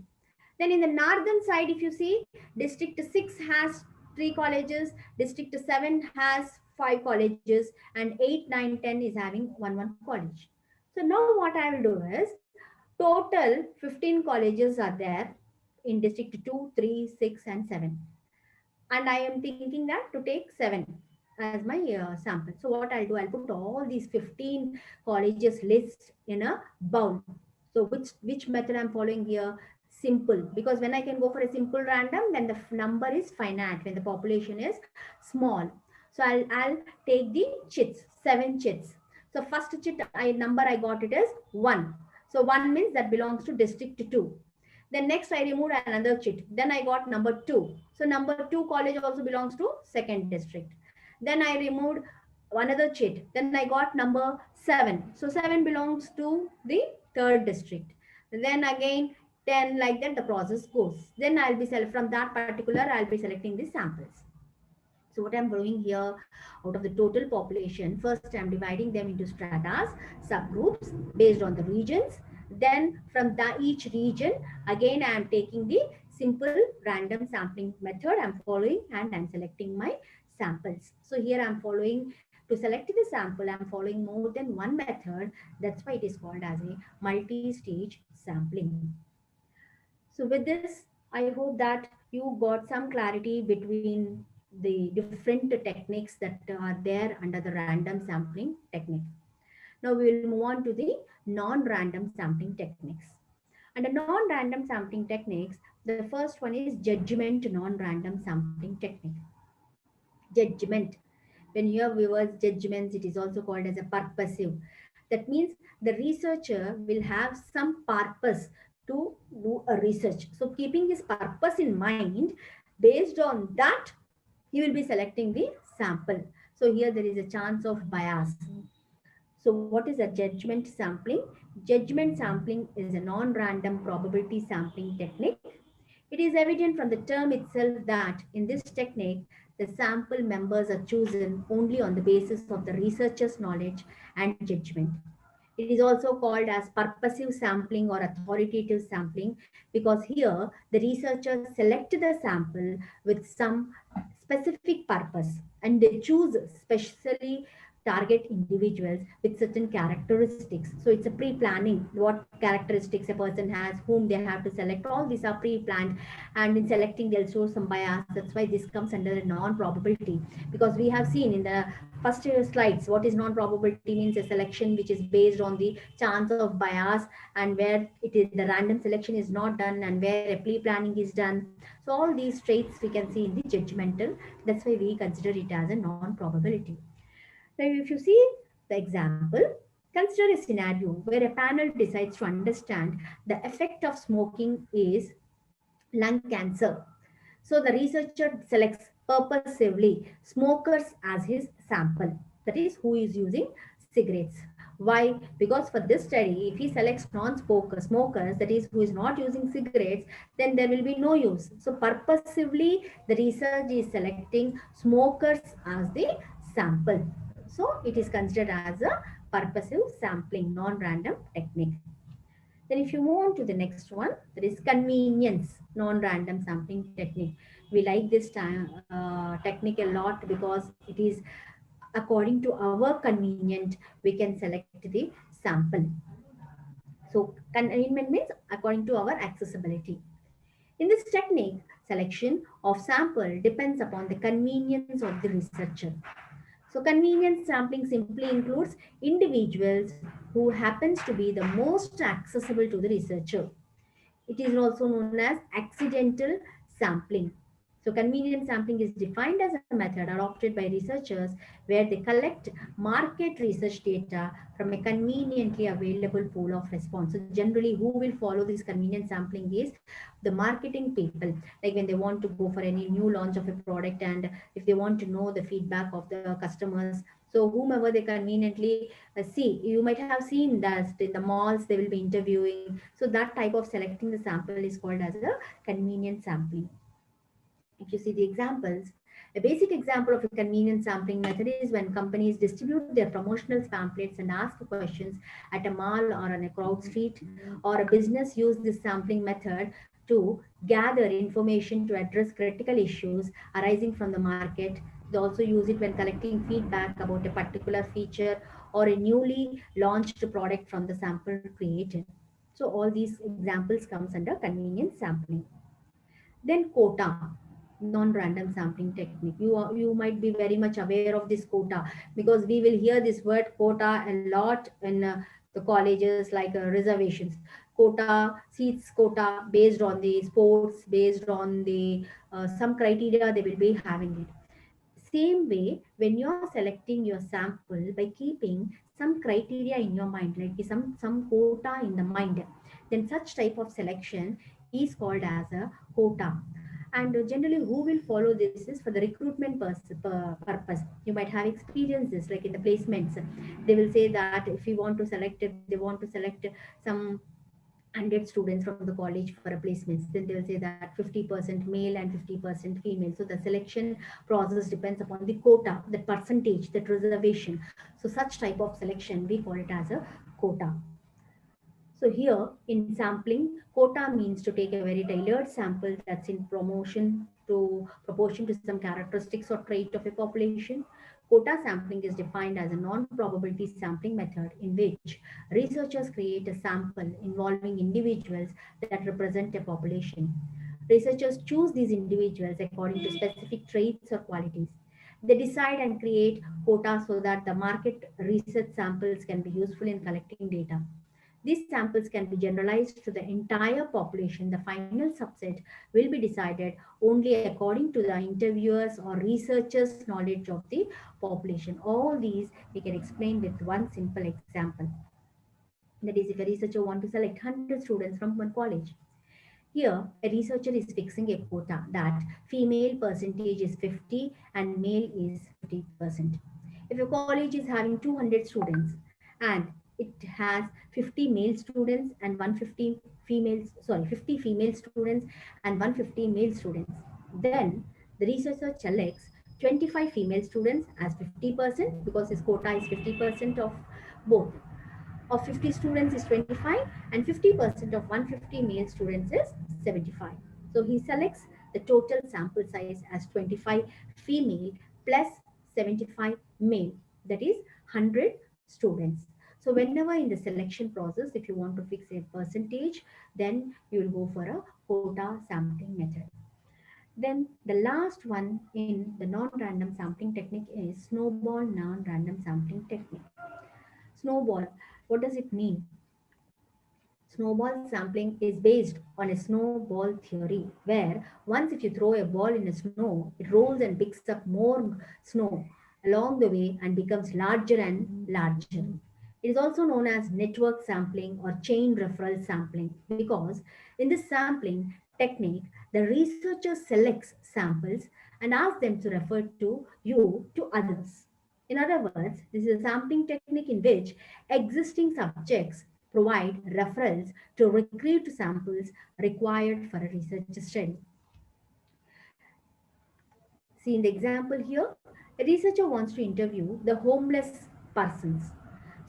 B: Then in the northern side, if you see, district 6 has 3 colleges, district 7 has 5 colleges, and 8, 9, 10 is having one college. So now what I will do is, total 15 colleges are there in district 2, 3, 6, and 7. And I am thinking that to take 7 as my sample. So what I'll do, I'll put all these 15 colleges list in a bowl. So which method I'm following here? Simple, because when I can go for a simple random, then the number is finite when the population is small. So I'll take the chits, 7 chits. So first chit number I got it is 1. So 1 means that belongs to district 2. Then next I removed another chit. Then I got number 2. So number 2 college also belongs to second district. Then I removed another chit. Then I got number 7. So 7 belongs to the third district. Then again 10, like that the process goes. Then I'll be from that particular, I'll be selecting the samples. So what I'm doing here, out of the total population, first I'm dividing them into stratas, subgroups based on the regions. Then from each region, again I am taking the simple random sampling method I'm following, and I'm selecting my samples. So here I'm following, to select the sample, I'm following more than one method. That's why it is called as a multi-stage sampling. So with this, I hope that you got some clarity between the different techniques that are there under the random sampling technique. Now we will move on to the non-random sampling techniques. Under non-random sampling techniques, the first one is judgment non-random sampling technique. Judgment. When you have viewers judgments, it is also called as a purposive. That means the researcher will have some purpose to do a research. So keeping his purpose in mind, based on that, he will be selecting the sample. So here there is a chance of bias. So what is a judgment sampling? Judgment sampling is a non-random probability sampling technique. It is evident from the term itself that in this technique, the sample members are chosen only on the basis of the researcher's knowledge and judgment. It is also called as purposive sampling or authoritative sampling, because here the researchers select the sample with some specific purpose, and they choose specially target individuals with certain characteristics. So it's a pre-planning what characteristics a person has, whom they have to select. All these are pre-planned, and in selecting they'll show some bias. That's why this comes under a non-probability, because we have seen in the first slides what is non-probability means: a selection which is based on the chance of bias, and where it is the random selection is not done, and where a pre-planning is done. So all these traits we can see in the judgmental. That's why we consider it as a non-probability. Now, if you see the example, consider a scenario where a panel decides to understand the effect of smoking is lung cancer. So the researcher selects purposively smokers as his sample. That is, who is using cigarettes. Why? Because for this study, if he selects non-smokers, that is, who is not using cigarettes, then there will be no use. So purposively, the research is selecting smokers as the sample. So it is considered as a purposive sampling, non-random technique. Then if you move on to the next one, that is convenience non-random sampling technique. We like this technique a lot because it is according to our convenient, we can select the sample. So convenient means according to our accessibility. In this technique, selection of sample depends upon the convenience of the researcher. So convenience sampling simply includes individuals who happens to be the most accessible to the researcher. It is also known as accidental sampling. So convenience sampling is defined as a method adopted by researchers where they collect market research data from a conveniently available pool of response. So generally, who will follow this convenience sampling is the marketing people. Like when they want to go for any new launch of a product, and if they want to know the feedback of the customers, so whomever they conveniently see, you might have seen that in the malls they will be interviewing. So that type of selecting the sample is called as a convenient sampling. If you see the examples, a basic example of a convenient sampling method is when companies distribute their promotional pamphlets and ask questions at a mall or on a crowd street, or a business use this sampling method to gather information to address critical issues arising from the market. They also use it when collecting feedback about a particular feature or a newly launched product from the sample created. So all these examples comes under convenience sampling. Then quota, non-random sampling technique. You might be very much aware of this quota, because we will hear this word quota a lot in the colleges, like reservations. Quota, seats quota based on the sports, based on the some criteria they will be having it. Same way, when you are selecting your sample by keeping some criteria in your mind, like some quota in the mind, then such type of selection is called as a quota. And generally, who will follow this is for the recruitment purpose. You might have experienced this, like in the placements. They will say that if you want to select, they want to select some 100 students from the college for a placements, then they will say that 50% male and 50% female. So the selection process depends upon the quota, that percentage, that reservation. So such type of selection we call it as a quota. So here in sampling, quota means to take a very tailored sample that's in proportion to some characteristics or trait of a population. Quota sampling is defined as a non-probability sampling method in which researchers create a sample involving individuals that represent a population. Researchers choose these individuals according to specific traits or qualities. They decide and create quotas so that the market research samples can be useful in collecting data. These samples can be generalized to the entire population. The final subset will be decided only according to the interviewers or researchers' knowledge of the population. All these we can explain with one simple example. That is, if a researcher wants to select 100 students from one college, here, a researcher is fixing a quota that female percentage is 50 and male is 50%. If a college is having 200 students and it has 50 male students and 150 females, sorry, 50 female students and 150 male students, then the researcher selects 25 female students as 50% because his quota is 50% of both, of 50 students is 25, and 50% of 150 male students is 75. So he selects the total sample size as 25 female plus 75 male, that is 100 students. So whenever in the selection process, if you want to fix a percentage, then you will go for a quota sampling method. Then the last one in the non-random sampling technique is snowball non-random sampling technique. Snowball, what does it mean? Snowball sampling is based on a snowball theory where once if you throw a ball in a snow, it rolls and picks up more snow along the way and becomes larger and larger. It is also known as network sampling or chain referral sampling because in this sampling technique, the researcher selects samples and asks them to refer to you to others. In other words, this is a sampling technique in which existing subjects provide referrals to recruit samples required for a research study. See in the example here, a researcher wants to interview the homeless persons.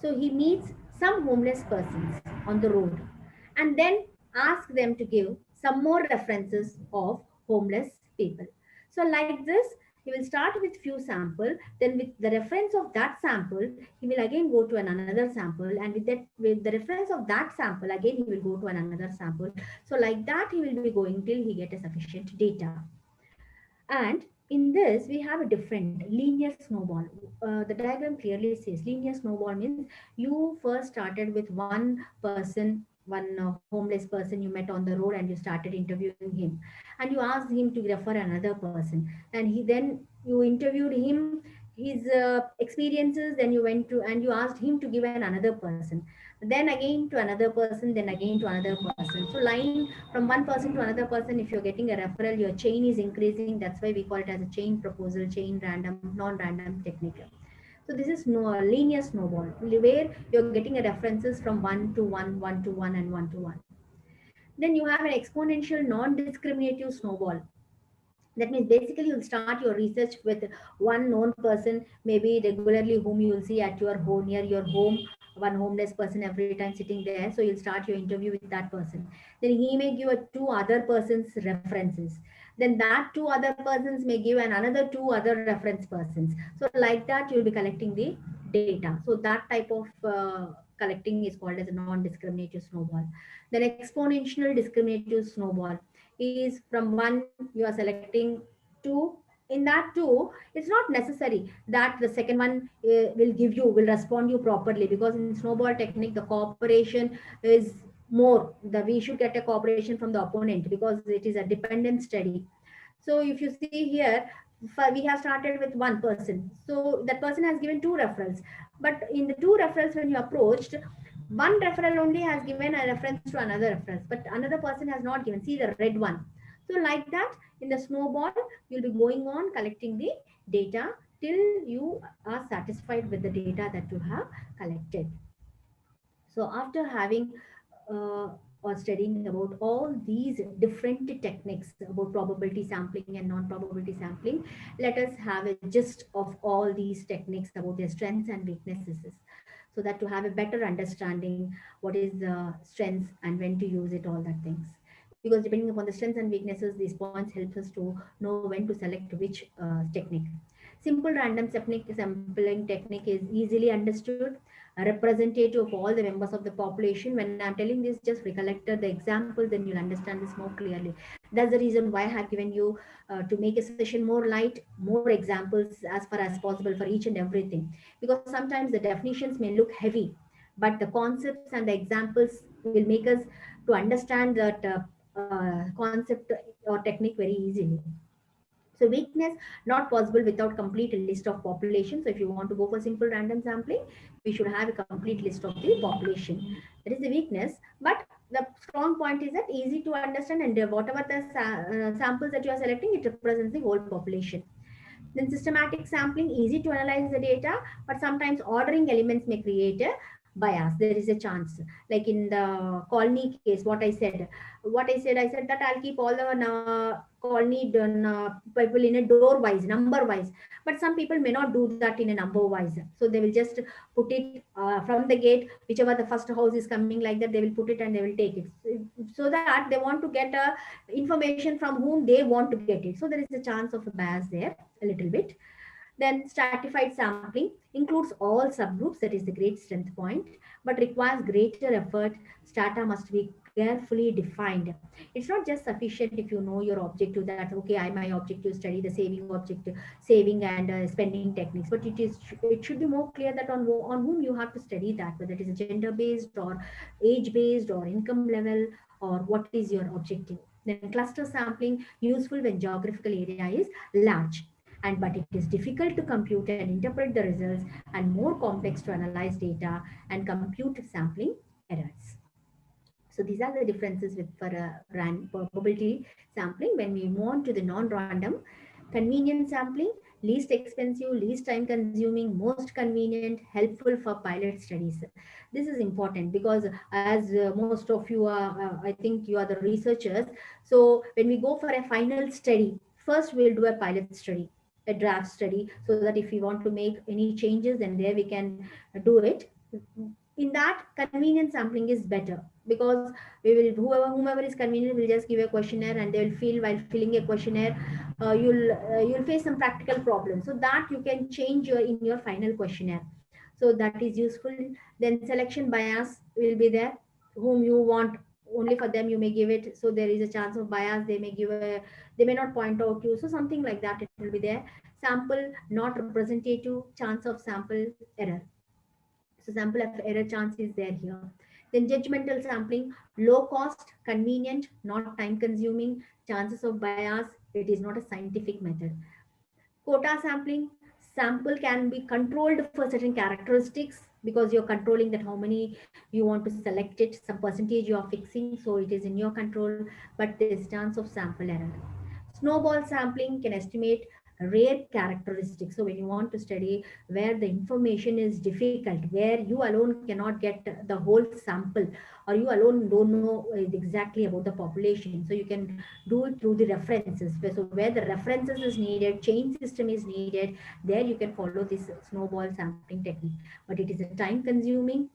B: So he meets some homeless persons on the road and then asks them to give some more references of homeless people. So like this, he will start with few sample, then with the reference of that sample, he will again go to another sample, and with the reference of that sample, again he will go to another sample. So like that, he will be going till he get a sufficient data. And in this, we have a different linear snowball. The diagram clearly says linear snowball means you first started with one person, one homeless person you met on the road, and you started interviewing him. And you asked him to refer another person. And you interviewed him, his experiences, then you went to and you asked him to give another person. Then again to another person, then again to another person. So line from one person to another person, if you're getting a referral, your chain is increasing. That's why we call it as a chain proposal, chain random, non-random technique. So this is no linear snowball where you're getting a references from one to one, one to one, and one to one. Then you have an exponential non-discriminative snowball. That means basically you'll start your research with one known person, maybe regularly whom you will see at your home, near your home, one homeless person every time sitting there. So you'll start your interview with that person. Then he may give a two other persons references. Then that two other persons may give another two other reference persons. So like that you'll be collecting the data. So that type of collecting is called as a non-discriminative snowball. Then exponential discriminative snowball is from one you are selecting two. In that two, it's not necessary that the second one will respond you properly, because in snowball technique the cooperation is more. We should get a cooperation from the opponent because it is a dependent study. So if you see here, we have started with one person, so that person has given two referrals, but in the two referrals when you approached, one referral only has given a reference to another reference, but another person has not given. See the red one. So like that, in the snowball, you'll be going on collecting the data till you are satisfied with the data that you have collected. So after having or studying about all these different techniques about probability sampling and non-probability sampling, let us have a gist of all these techniques about their strengths and weaknesses, so that to have a better understanding what is the strengths and when to use it, all that things. Because depending upon the strengths and weaknesses, these points help us to know when to select which technique. Simple random sampling technique is easily understood, a representative of all the members of the population. When I'm telling this, just recollect the example, then you'll understand this more clearly. That's the reason why I have given you to make a session more light, more examples as far as possible for each and everything. Because sometimes the definitions may look heavy, but the concepts and the examples will make us to understand that concept or technique very easily. So weakness, not possible without complete list of population. So if you want to go for simple random sampling, we should have a complete list of the population. That is the weakness. But the strong point is that easy to understand, and whatever the samples that you are selecting, it represents the whole population. Then systematic sampling, easy to analyze the data, but sometimes ordering elements may create a bias. There is a chance. Like in the colony case, I said that I'll keep all the colony people in a door wise, number wise. But some people may not do that in a number wise. So they will just put it from the gate, whichever the first house is coming, like that, they will put it and they will take it. So that they want to get information from whom they want to get it. So there is a chance of a bias there, a little bit. Then stratified sampling includes all subgroups, that is the great strength point, but requires greater effort. Strata must be carefully defined. It's not just sufficient if you know your objective, that okay, my objective study the saving and spending techniques, but it should be more clear that on whom you have to study that, whether it is gender based or age based or income level, or what is your objective. Then cluster sampling useful when geographical area is large, and but it is difficult to compute and interpret the results, and more complex to analyze data and compute sampling errors. So these are the differences with for probability sampling. When we move on to the non-random, convenient sampling, least expensive, least time consuming, most convenient, helpful for pilot studies. This is important because as most of you are, I think you are the researchers. So when we go for a final study, first we'll do a pilot study, a draft study, so that if we want to make any changes, then there we can do it. In that, convenient sampling is better, because we will whomever is convenient will just give a questionnaire, and they will feel while filling a questionnaire, you'll face some practical problems, so that you can change your in your final questionnaire. So that is useful. Then selection bias will be there, whom you want, only for them you may give it, so there is a chance of bias. They may not point out you, so something like that, it will be there. Sample not representative, chance of sample error. So sample of error chance is there here. Then judgmental sampling, low cost, convenient, not time consuming, chances of bias, it is not a scientific method. Quota sampling, sample can be controlled for certain characteristics, because you're controlling that how many you want to select it, some percentage you are fixing, so it is in your control, but there's chance of sample error. Snowball sampling can estimate rare characteristics. So when you want to study where the information is difficult, where you alone cannot get the whole sample, or you alone don't know exactly about the population, so you can do it through the references. So where the references is needed, chain system is needed, there you can follow this snowball sampling technique. But it is a time consuming,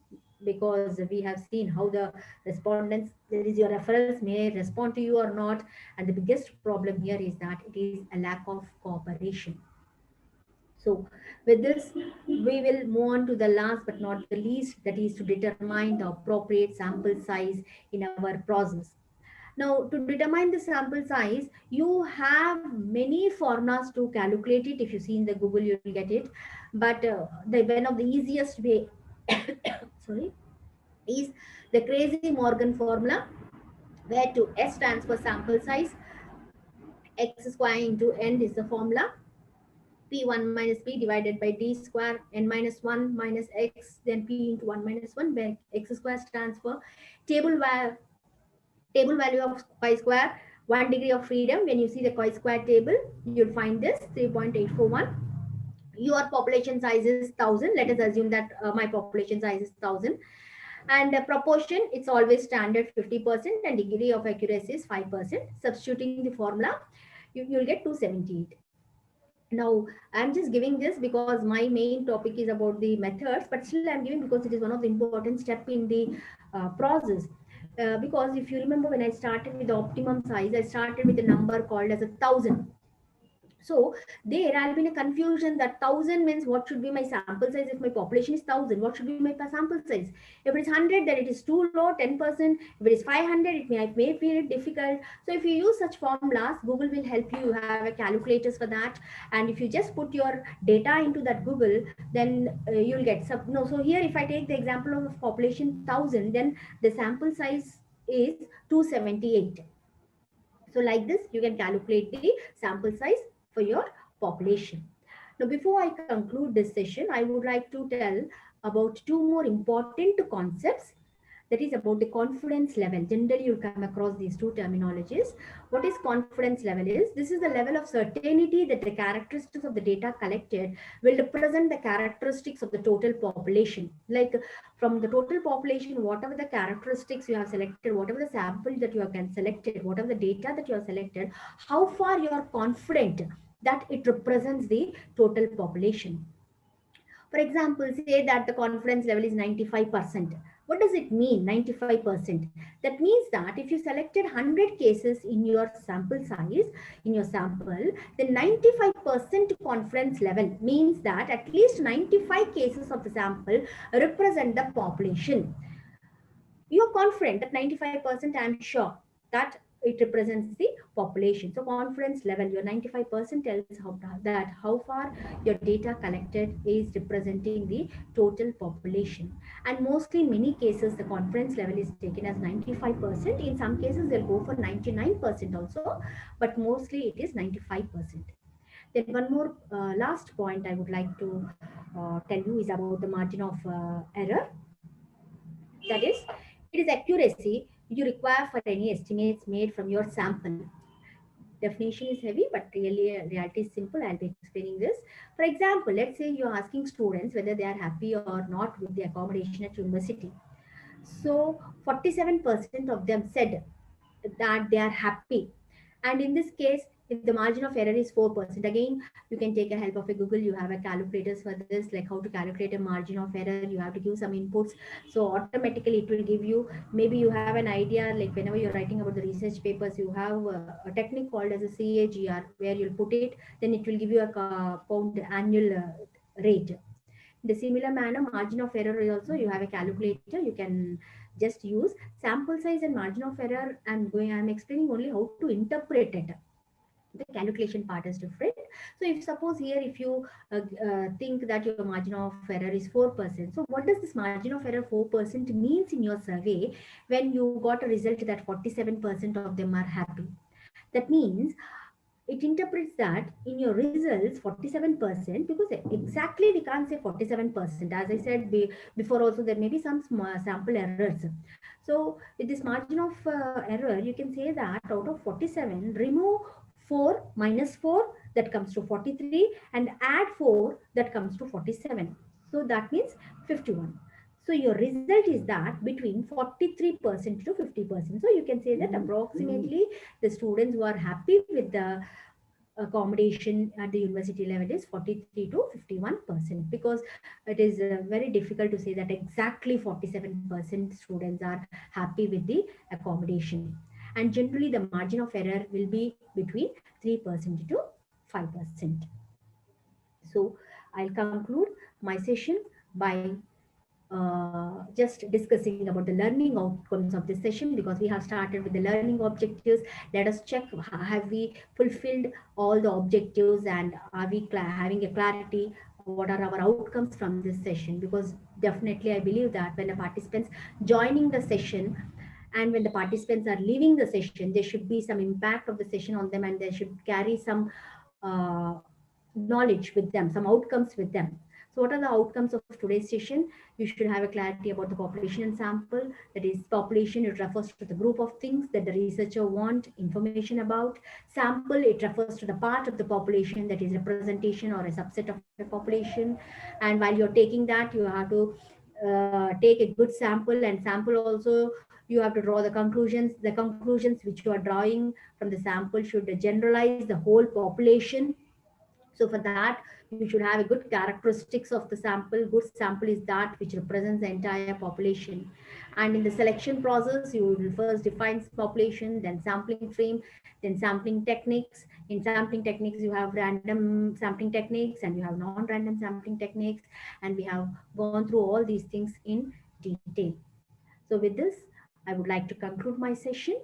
B: because we have seen how the respondents, there is your referrals may respond to you or not, and the biggest problem here is that it is a lack of cooperation. So with this, we will move on to the last but not the least, that is to determine the appropriate sample size in our process. Now, to determine the sample size, you have many formulas to calculate it. If you see in the Google, you will get it. But the one of the easiest way, sorry, is the Crazy Morgan formula, where to S stands for sample size, x square into n is the formula, p1 minus p divided by d square, n minus 1 minus x, then p into 1 minus 1, where x square stands for table, table value of chi square, 1 degree of freedom. When you see the chi square table, you'll find this 3.841. Your population size is 1000. Let us assume that my population size is 1000. And proportion, it's always standard 50%, and degree of accuracy is 5%. Substituting the formula, you'll get 278. Now, I'm just giving this because my main topic is about the methods, but still I'm giving because it is one of the important step in the process. Because if you remember, when I started with the optimum size, I started with a number called as 1000. So there has been a confusion that 1000 means what should be my sample size. If my population is 1000, what should be my sample size? If it is 100, then it is too low, 10%. If it is 500, it may feel it difficult. So if you use such formulas, Google will help you. You have a calculators for that. And if you just put your data into that Google, then you'll get no. So here, if I take the example of population 1000, then the sample size is 278. So like this, you can calculate the sample size for your population. Now, before I conclude this session, I would like to tell about two more important concepts. that is about the confidence level. Generally, you'll come across these two terminologies. What is confidence level is, this is the level of certainty that the characteristics of the data collected will represent the characteristics of the total population. Like from the total population, whatever the characteristics you have selected, whatever the sample that you have selected, whatever the data that you have selected, how far you are confident that it represents the total population. For example, say that the confidence level is 95%. What does it mean, 95%? That means that if you selected 100 cases in your sample size, in your sample, the 95% confidence level means that at least 95 cases of the sample represent the population. You're confident that 95% I'm sure that it represents the population. So confidence level, your 95% tells how far your data collected is representing the total population. And mostly in many cases, the confidence level is taken as 95%. In some cases, they'll go for 99% also, but mostly it is 95%. Then one more last point I would like to tell you is about the margin of error. That is, it is accuracy you require for any estimates made from your sample. Definition is heavy, but really reality is simple. I'll be explaining this. For example, let's say you're asking students whether they are happy or not with the accommodation at university. So 47% of them said that they are happy. And in this case, if the margin of error is 4%, again, you can take a help of a Google. You have a calculators for this, like how to calculate a margin of error. You have to give some inputs. So automatically it will give you, maybe you have an idea, like whenever you're writing about the research papers, you have a technique called as a CAGR, where you'll put it, then it will give you a pound annual rate. In the similar manner, margin of error is also, you have a calculator, you can just use sample size and margin of error. I'm explaining only how to interpret it. The calculation part is different. So if suppose here, if you think that your margin of error is 4%, so what does this margin of error 4% means in your survey when you got a result that 47% of them are happy? That means it interprets that in your results 47%, because exactly we can't say 47%. As I said before also, there may be some sample errors. So with this margin of error, you can say that out of 47, remove 4 minus 4, that comes to 43, and add 4, that comes to 47. So that means 51. So your result is that between 43% to 50%. So you can say that approximately the students who are happy with the accommodation at the university level is 43 to 51%, because it is very difficult to say that exactly 47% students are happy with the accommodation. And generally the margin of error will be between 3% to 5%. So I'll conclude my session by just discussing about the learning outcomes of this session, because we have started with the learning objectives. Let us check, have we fulfilled all the objectives, and are we having a clarity what are our outcomes from this session? Because definitely I believe that when the participants joining the session and when the participants are leaving the session, there should be some impact of the session on them, and they should carry some knowledge with them, some outcomes with them. So what are the outcomes of today's session? You should have a clarity about the population and sample. That is, population, it refers to the group of things that the researcher want information about. Sample, it refers to the part of the population, that is representation or a subset of a population. And while you're taking that, you have to take a good sample, and sample also you have to draw the conclusions. The conclusions which you are drawing from the sample should generalize the whole population. So for that, you should have a good characteristics of the sample. Good sample is that which represents the entire population. And in the selection process, you will first define population, then sampling frame, then sampling techniques. In sampling techniques, you have random sampling techniques and you have non-random sampling techniques. And we have gone through all these things in detail. So with this, I would like to conclude my session.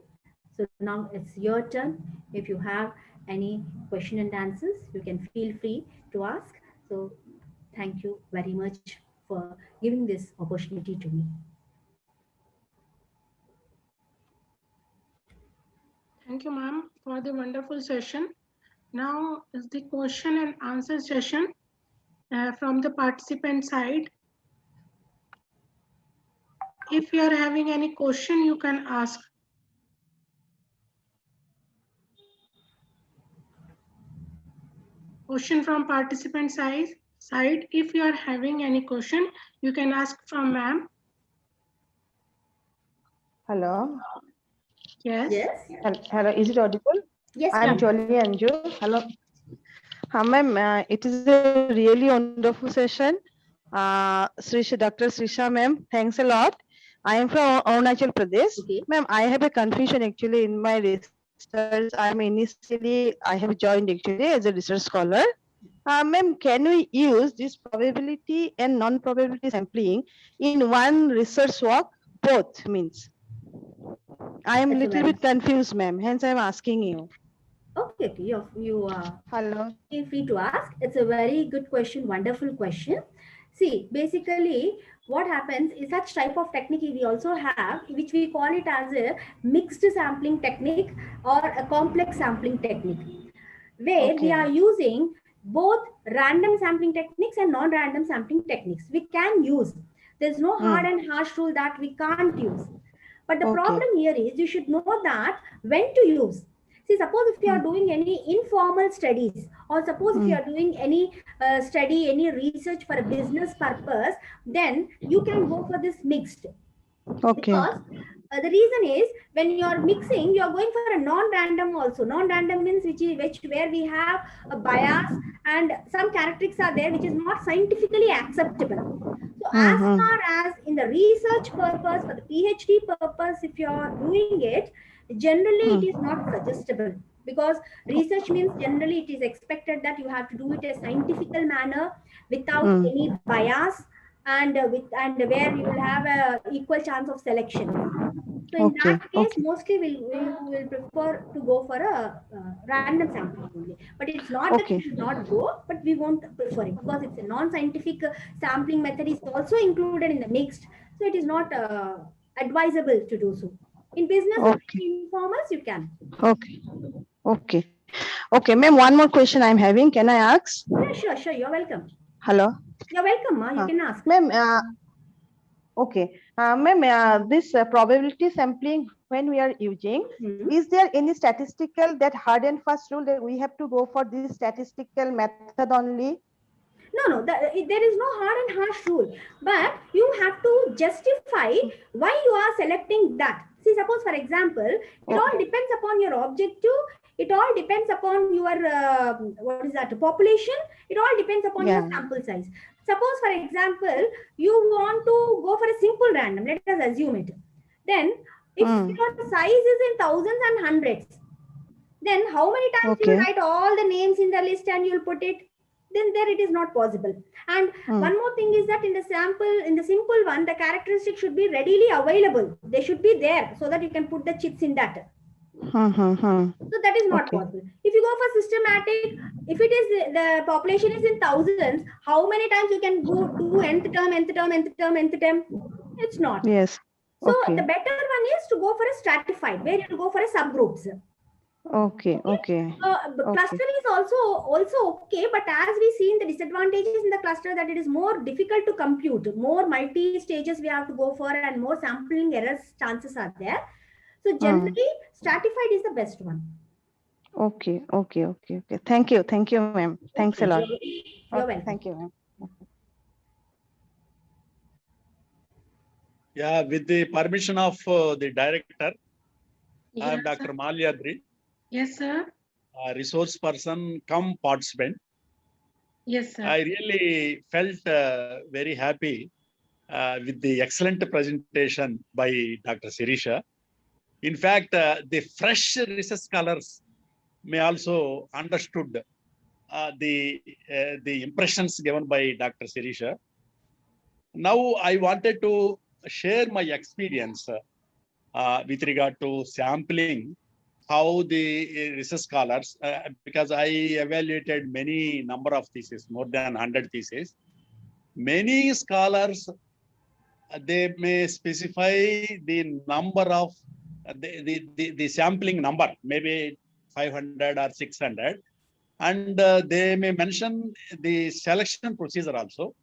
B: So now it's your turn. If you have any question and answers, you can feel free to ask. So thank you very much for giving this opportunity to me.
A: Thank you, ma'am, for the wonderful session. Now is the question and answer session from the participant side. if you are having any question, you can ask. Question from participant side. If you are having any question, you can ask from ma'am.
D: Hello.
A: Yes.
B: Yes.
D: Hello. Is it audible?
B: Yes,
D: I'm
B: ma'am.
D: Jolly Anju. Hello. Ma'am, it is a really wonderful session. Dr. Srisha ma'am, thanks a lot. I am from Arunachal Pradesh.
B: Okay.
D: Ma'am, I have a confusion actually in my research. I have joined actually as a research scholar. Ma'am, can we use this probability and non-probability sampling in one research work? Both means. I am
B: That's a
D: little
B: very
D: bit confused, ma'am. Hence, I am asking you.
B: okay. You
D: Hello.
B: feel free to ask. It's a very good question, wonderful question. See, basically, what happens is such type of technique we also have, which we call it as a mixed sampling technique or a complex sampling technique, where we are
D: Okay.
B: using both random sampling techniques and non-random sampling techniques. We can use. There's no hard and harsh rule that we can't use. But the
D: Okay.
B: problem here is you should know that when to use. See, suppose if you are doing any informal studies, or suppose if you are doing any study, any research for a business purpose, then you can go for this mixed.
D: Okay.
B: Because the reason is when you are mixing, you are going for a non-random also. Non-random means which where we have a bias and some characteristics are there which is not scientifically acceptable. So as far as in the research purpose, for the PhD purpose, if you are doing it, generally it is not suggestible, because research means generally it is expected that you have to do it a scientifical manner without any bias, and where you will have a equal chance of selection. So in
D: Okay.
B: that case,
D: Okay.
B: mostly will prefer to go for a random sampling only. But it's not that we
D: Okay.
B: should not go, but we won't prefer it because it's a non-scientific sampling method is also included in the mixed. So it is not advisable to do so. In business or
D: Okay.
B: informers, you can.
D: Okay. Okay. Okay, ma'am. One more question I'm having. Can I ask?
B: Yeah, sure. You're welcome.
D: Hello.
B: You're welcome, ma. You can ask.
D: Ma'am. Okay. Ma'am, this probability sampling when we are using, is there any statistical that hard and fast rule that we have to go for this statistical method only?
B: No, there is no hard and harsh rule, but you have to justify why you are selecting that. See, suppose for example, it all depends upon your objective. It all depends upon your what is that population. It all depends upon your sample size. Suppose for example, you want to go for a simple random. Let us assume it. Then, if your size is in thousands and hundreds, then how many times you will write all the names in the list and you'll put it? Then there it is not possible. And one more thing is that in the simple one, the characteristics should be readily available. They should be there so that you can put the chits in that. So that is not possible. If you go for systematic, if it is the population is in thousands, how many times you can go do nth term, nth term, nth term, nth term? It's not.
D: Yes.
B: So the better one is to go for a stratified, where you go for a subgroups.
D: Okay.
B: Cluster is also okay, but as we see in the disadvantages in the cluster, that it is more difficult to compute. More multi-stages we have to go for, and more sampling errors chances are there. So generally, stratified is the best one.
D: Okay. Thank you, ma'am. Thanks a lot.
B: You're welcome.
D: Thank you, ma'am.
E: Yeah, with the permission of the director,
A: Yes,
E: I am Dr. Malyadri.
A: Yes, sir.
E: Resource person come participant.
A: Yes, sir.
E: I really felt very happy with the excellent presentation by Dr. Sirisha. In fact, the fresh research scholars may also understood the impressions given by Dr. Sirisha. Now I wanted to share my experience with regard to sampling, how the research scholars, because I evaluated many number of theses, more than 100 theses. Many scholars, they may specify the number of the sampling number, maybe 500 or 600, and they may mention the selection procedure also.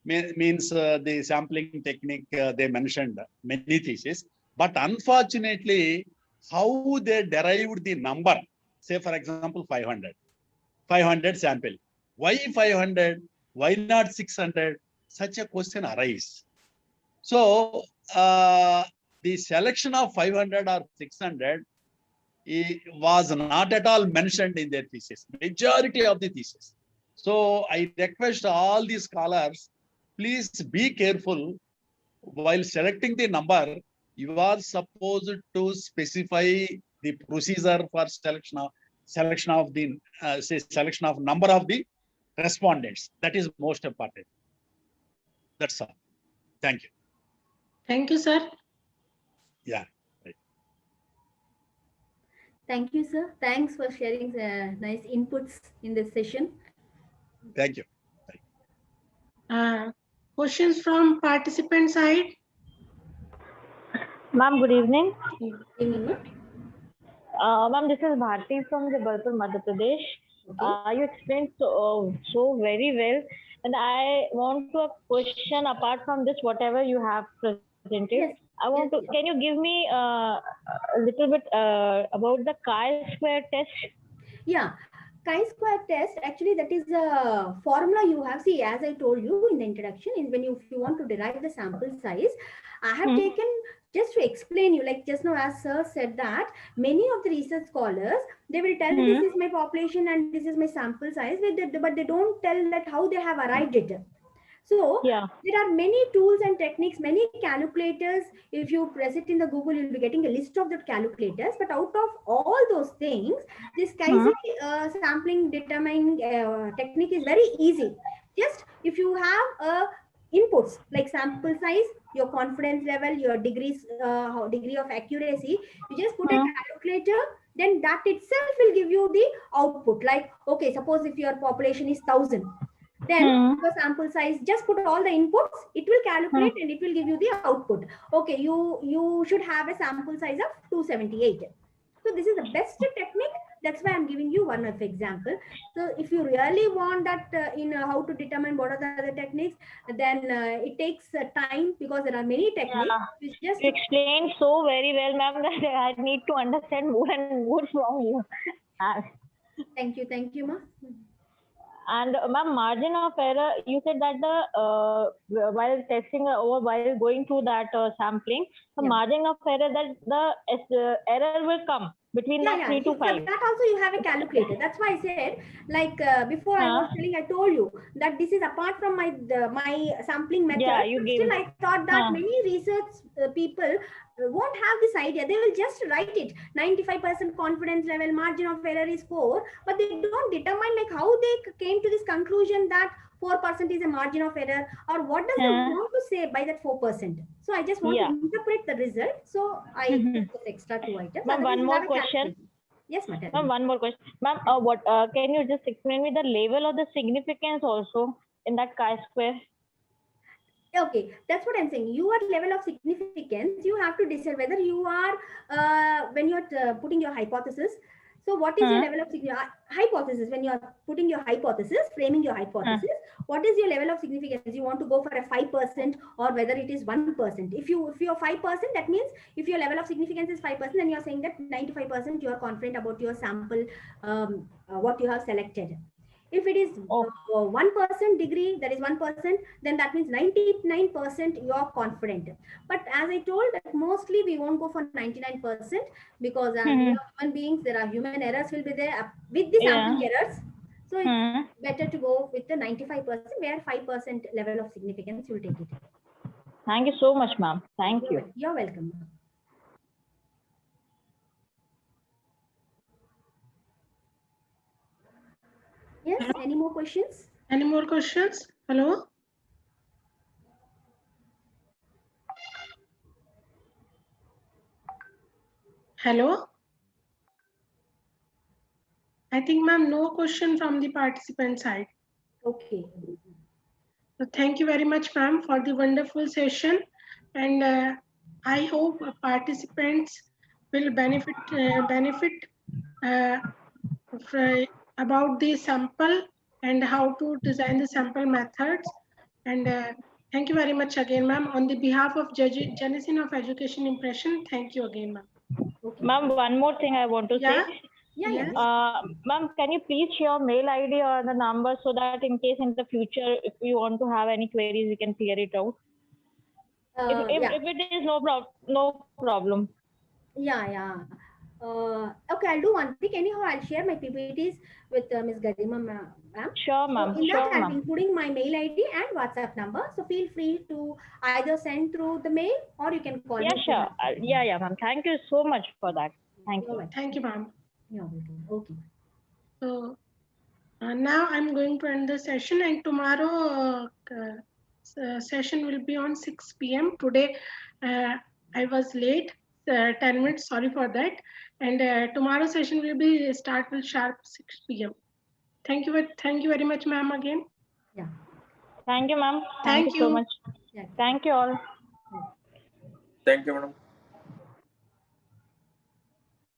E: means the sampling technique they mentioned many theses, but unfortunately, how they derived the number, say for example 500 sample. Why 500? Why not 600? Such a question arises. So the selection of 500 or 600 was not at all mentioned in their thesis, majority of the thesis. So I request all the scholars, please be careful while selecting the number. You are supposed to specify the procedure for selection of the say selection of number of the respondents. That is most important. That's all. Thank you.
A: Thank you, sir.
E: Yeah.
B: Thank you, sir. Thanks for sharing nice inputs in this session.
E: Thank you.
A: Questions from participant side?
C: Ma'am, good evening.
B: Evening, ma'am.
C: Ma'am, this is Bharti from Jabalpur, Madhya Pradesh. You explained so very well, and I want to question apart from this, whatever you have presented.
B: Yes,
C: I want
B: yes,
C: to.
B: yes.
C: Can you give me a little bit about the chi-square test?
B: Yeah, chi-square test, actually that is a formula you have. See, as I told you in the introduction, is when if you want to derive the sample size, I have taken, just to explain you, like just now as sir said that many of the research scholars, they will tell this is my population and this is my sample size, but they don't tell that how they have arrived at it. So
C: Yeah.
B: there are many tools and techniques, many calculators. If you press it in the Google, you'll be getting a list of the calculators. But out of all those things, this sampling determining technique is very easy. Just if you have inputs like sample size, your confidence level, your degree of accuracy, you just put a calculator, then that itself will give you the output. Like, okay, suppose if your population is 1,000, then your sample size, just put all the inputs, it will calculate and it will give you the output. Okay, you should have a sample size of 278. So this is the best technique. That's why I'm giving you one of example. So if you really want that in how to determine what are the other techniques, then it takes time, because there are many techniques.
C: You explained so very well, ma'am, that I need to understand more and more from you.
B: Thank you, ma.
C: And ma'am, margin of error, you said that while testing or while going through that sampling, the margin of error, that the error will come between that 3 to 5.
B: That also you have a calculator. That's why I said, like before I was telling, I told you that this is apart from my sampling method.
C: Yeah, you gave.
B: Still, I thought that many research people won't have this idea. They will just write it 95% confidence level, margin of error is 4, but they don't determine like how they came to this conclusion that 4% is a margin of error, or what does they want to say by that 4%. So I just want to interpret the result. So I put extra 2 items.
C: Ma'am, one more question.
B: Yes, madam.
C: Ma'am, one more question. Ma'am, what can you just explain me the level of the significance also in that chi-square?
B: Okay, that's what I'm saying. Your level of significance, you have to decide whether you are when you're putting your hypothesis. So what is your level of hypothesis? When you are putting your hypothesis, framing your hypothesis, what is your level of significance? You want to go for a 5% or whether it is 1%. If you're 5%, that means if your level of significance is 5%, then you're saying that 95% you are confident about your sample, what you have selected. If it is 1% degree, that is 1%, then that means 99% you are confident. But as I told, that mostly we won't go for 99%, because as we are human beings, there are human errors will be there with the sampling errors. So it's better to go with the 95%, where 5% level of significance you will take it.
C: Thank you so much, ma'am. Thank you.
B: You're welcome. Yes, any more questions?
A: Any more questions? Hello? Hello? I think, ma'am, no question from the participant side.
B: Okay.
A: So thank you very much, ma'am, for the wonderful session. And I hope participants will benefit about the sample and how to design the sample methods. And thank you very much again, ma'am. On the behalf of Genesis of Education Impression, thank you again, ma'am.
B: Okay.
C: Ma'am, one more thing I want to
A: Yeah.
C: say.
B: Yeah.
A: Yes.
C: Ma'am, can you please share mail ID or the number so that in case in the future, if you want to have any queries, we can clear it out. If it is no problem.
B: Yeah. Okay, I'll do one thing. Anyhow, I'll share my PPTs with Ms. Garima ma'am.
C: Sure,
B: So
C: ma'am.
B: in that,
C: Sure,
B: I'll be
C: ma'am.
B: including my mail ID and WhatsApp number. So feel free to either send through the mail or you can call
C: Yeah,
B: me.
C: sure. Yeah, ma'am. Thank you so much for that. Thank
B: You're
C: you.
B: welcome.
A: Thank you, ma'am.
B: You're welcome. Okay.
A: So now I'm going to end the session, and tomorrow session will be on 6 p.m. Today I was late, 10 minutes. Sorry for that. And tomorrow session will start with sharp 6 p.m. Thank you very much, ma'am. Again.
B: Yeah.
C: Thank you, ma'am.
A: Thank
C: Thank you so
A: you.
C: much.
B: Yeah.
C: Thank you all.
F: Thank you, madam.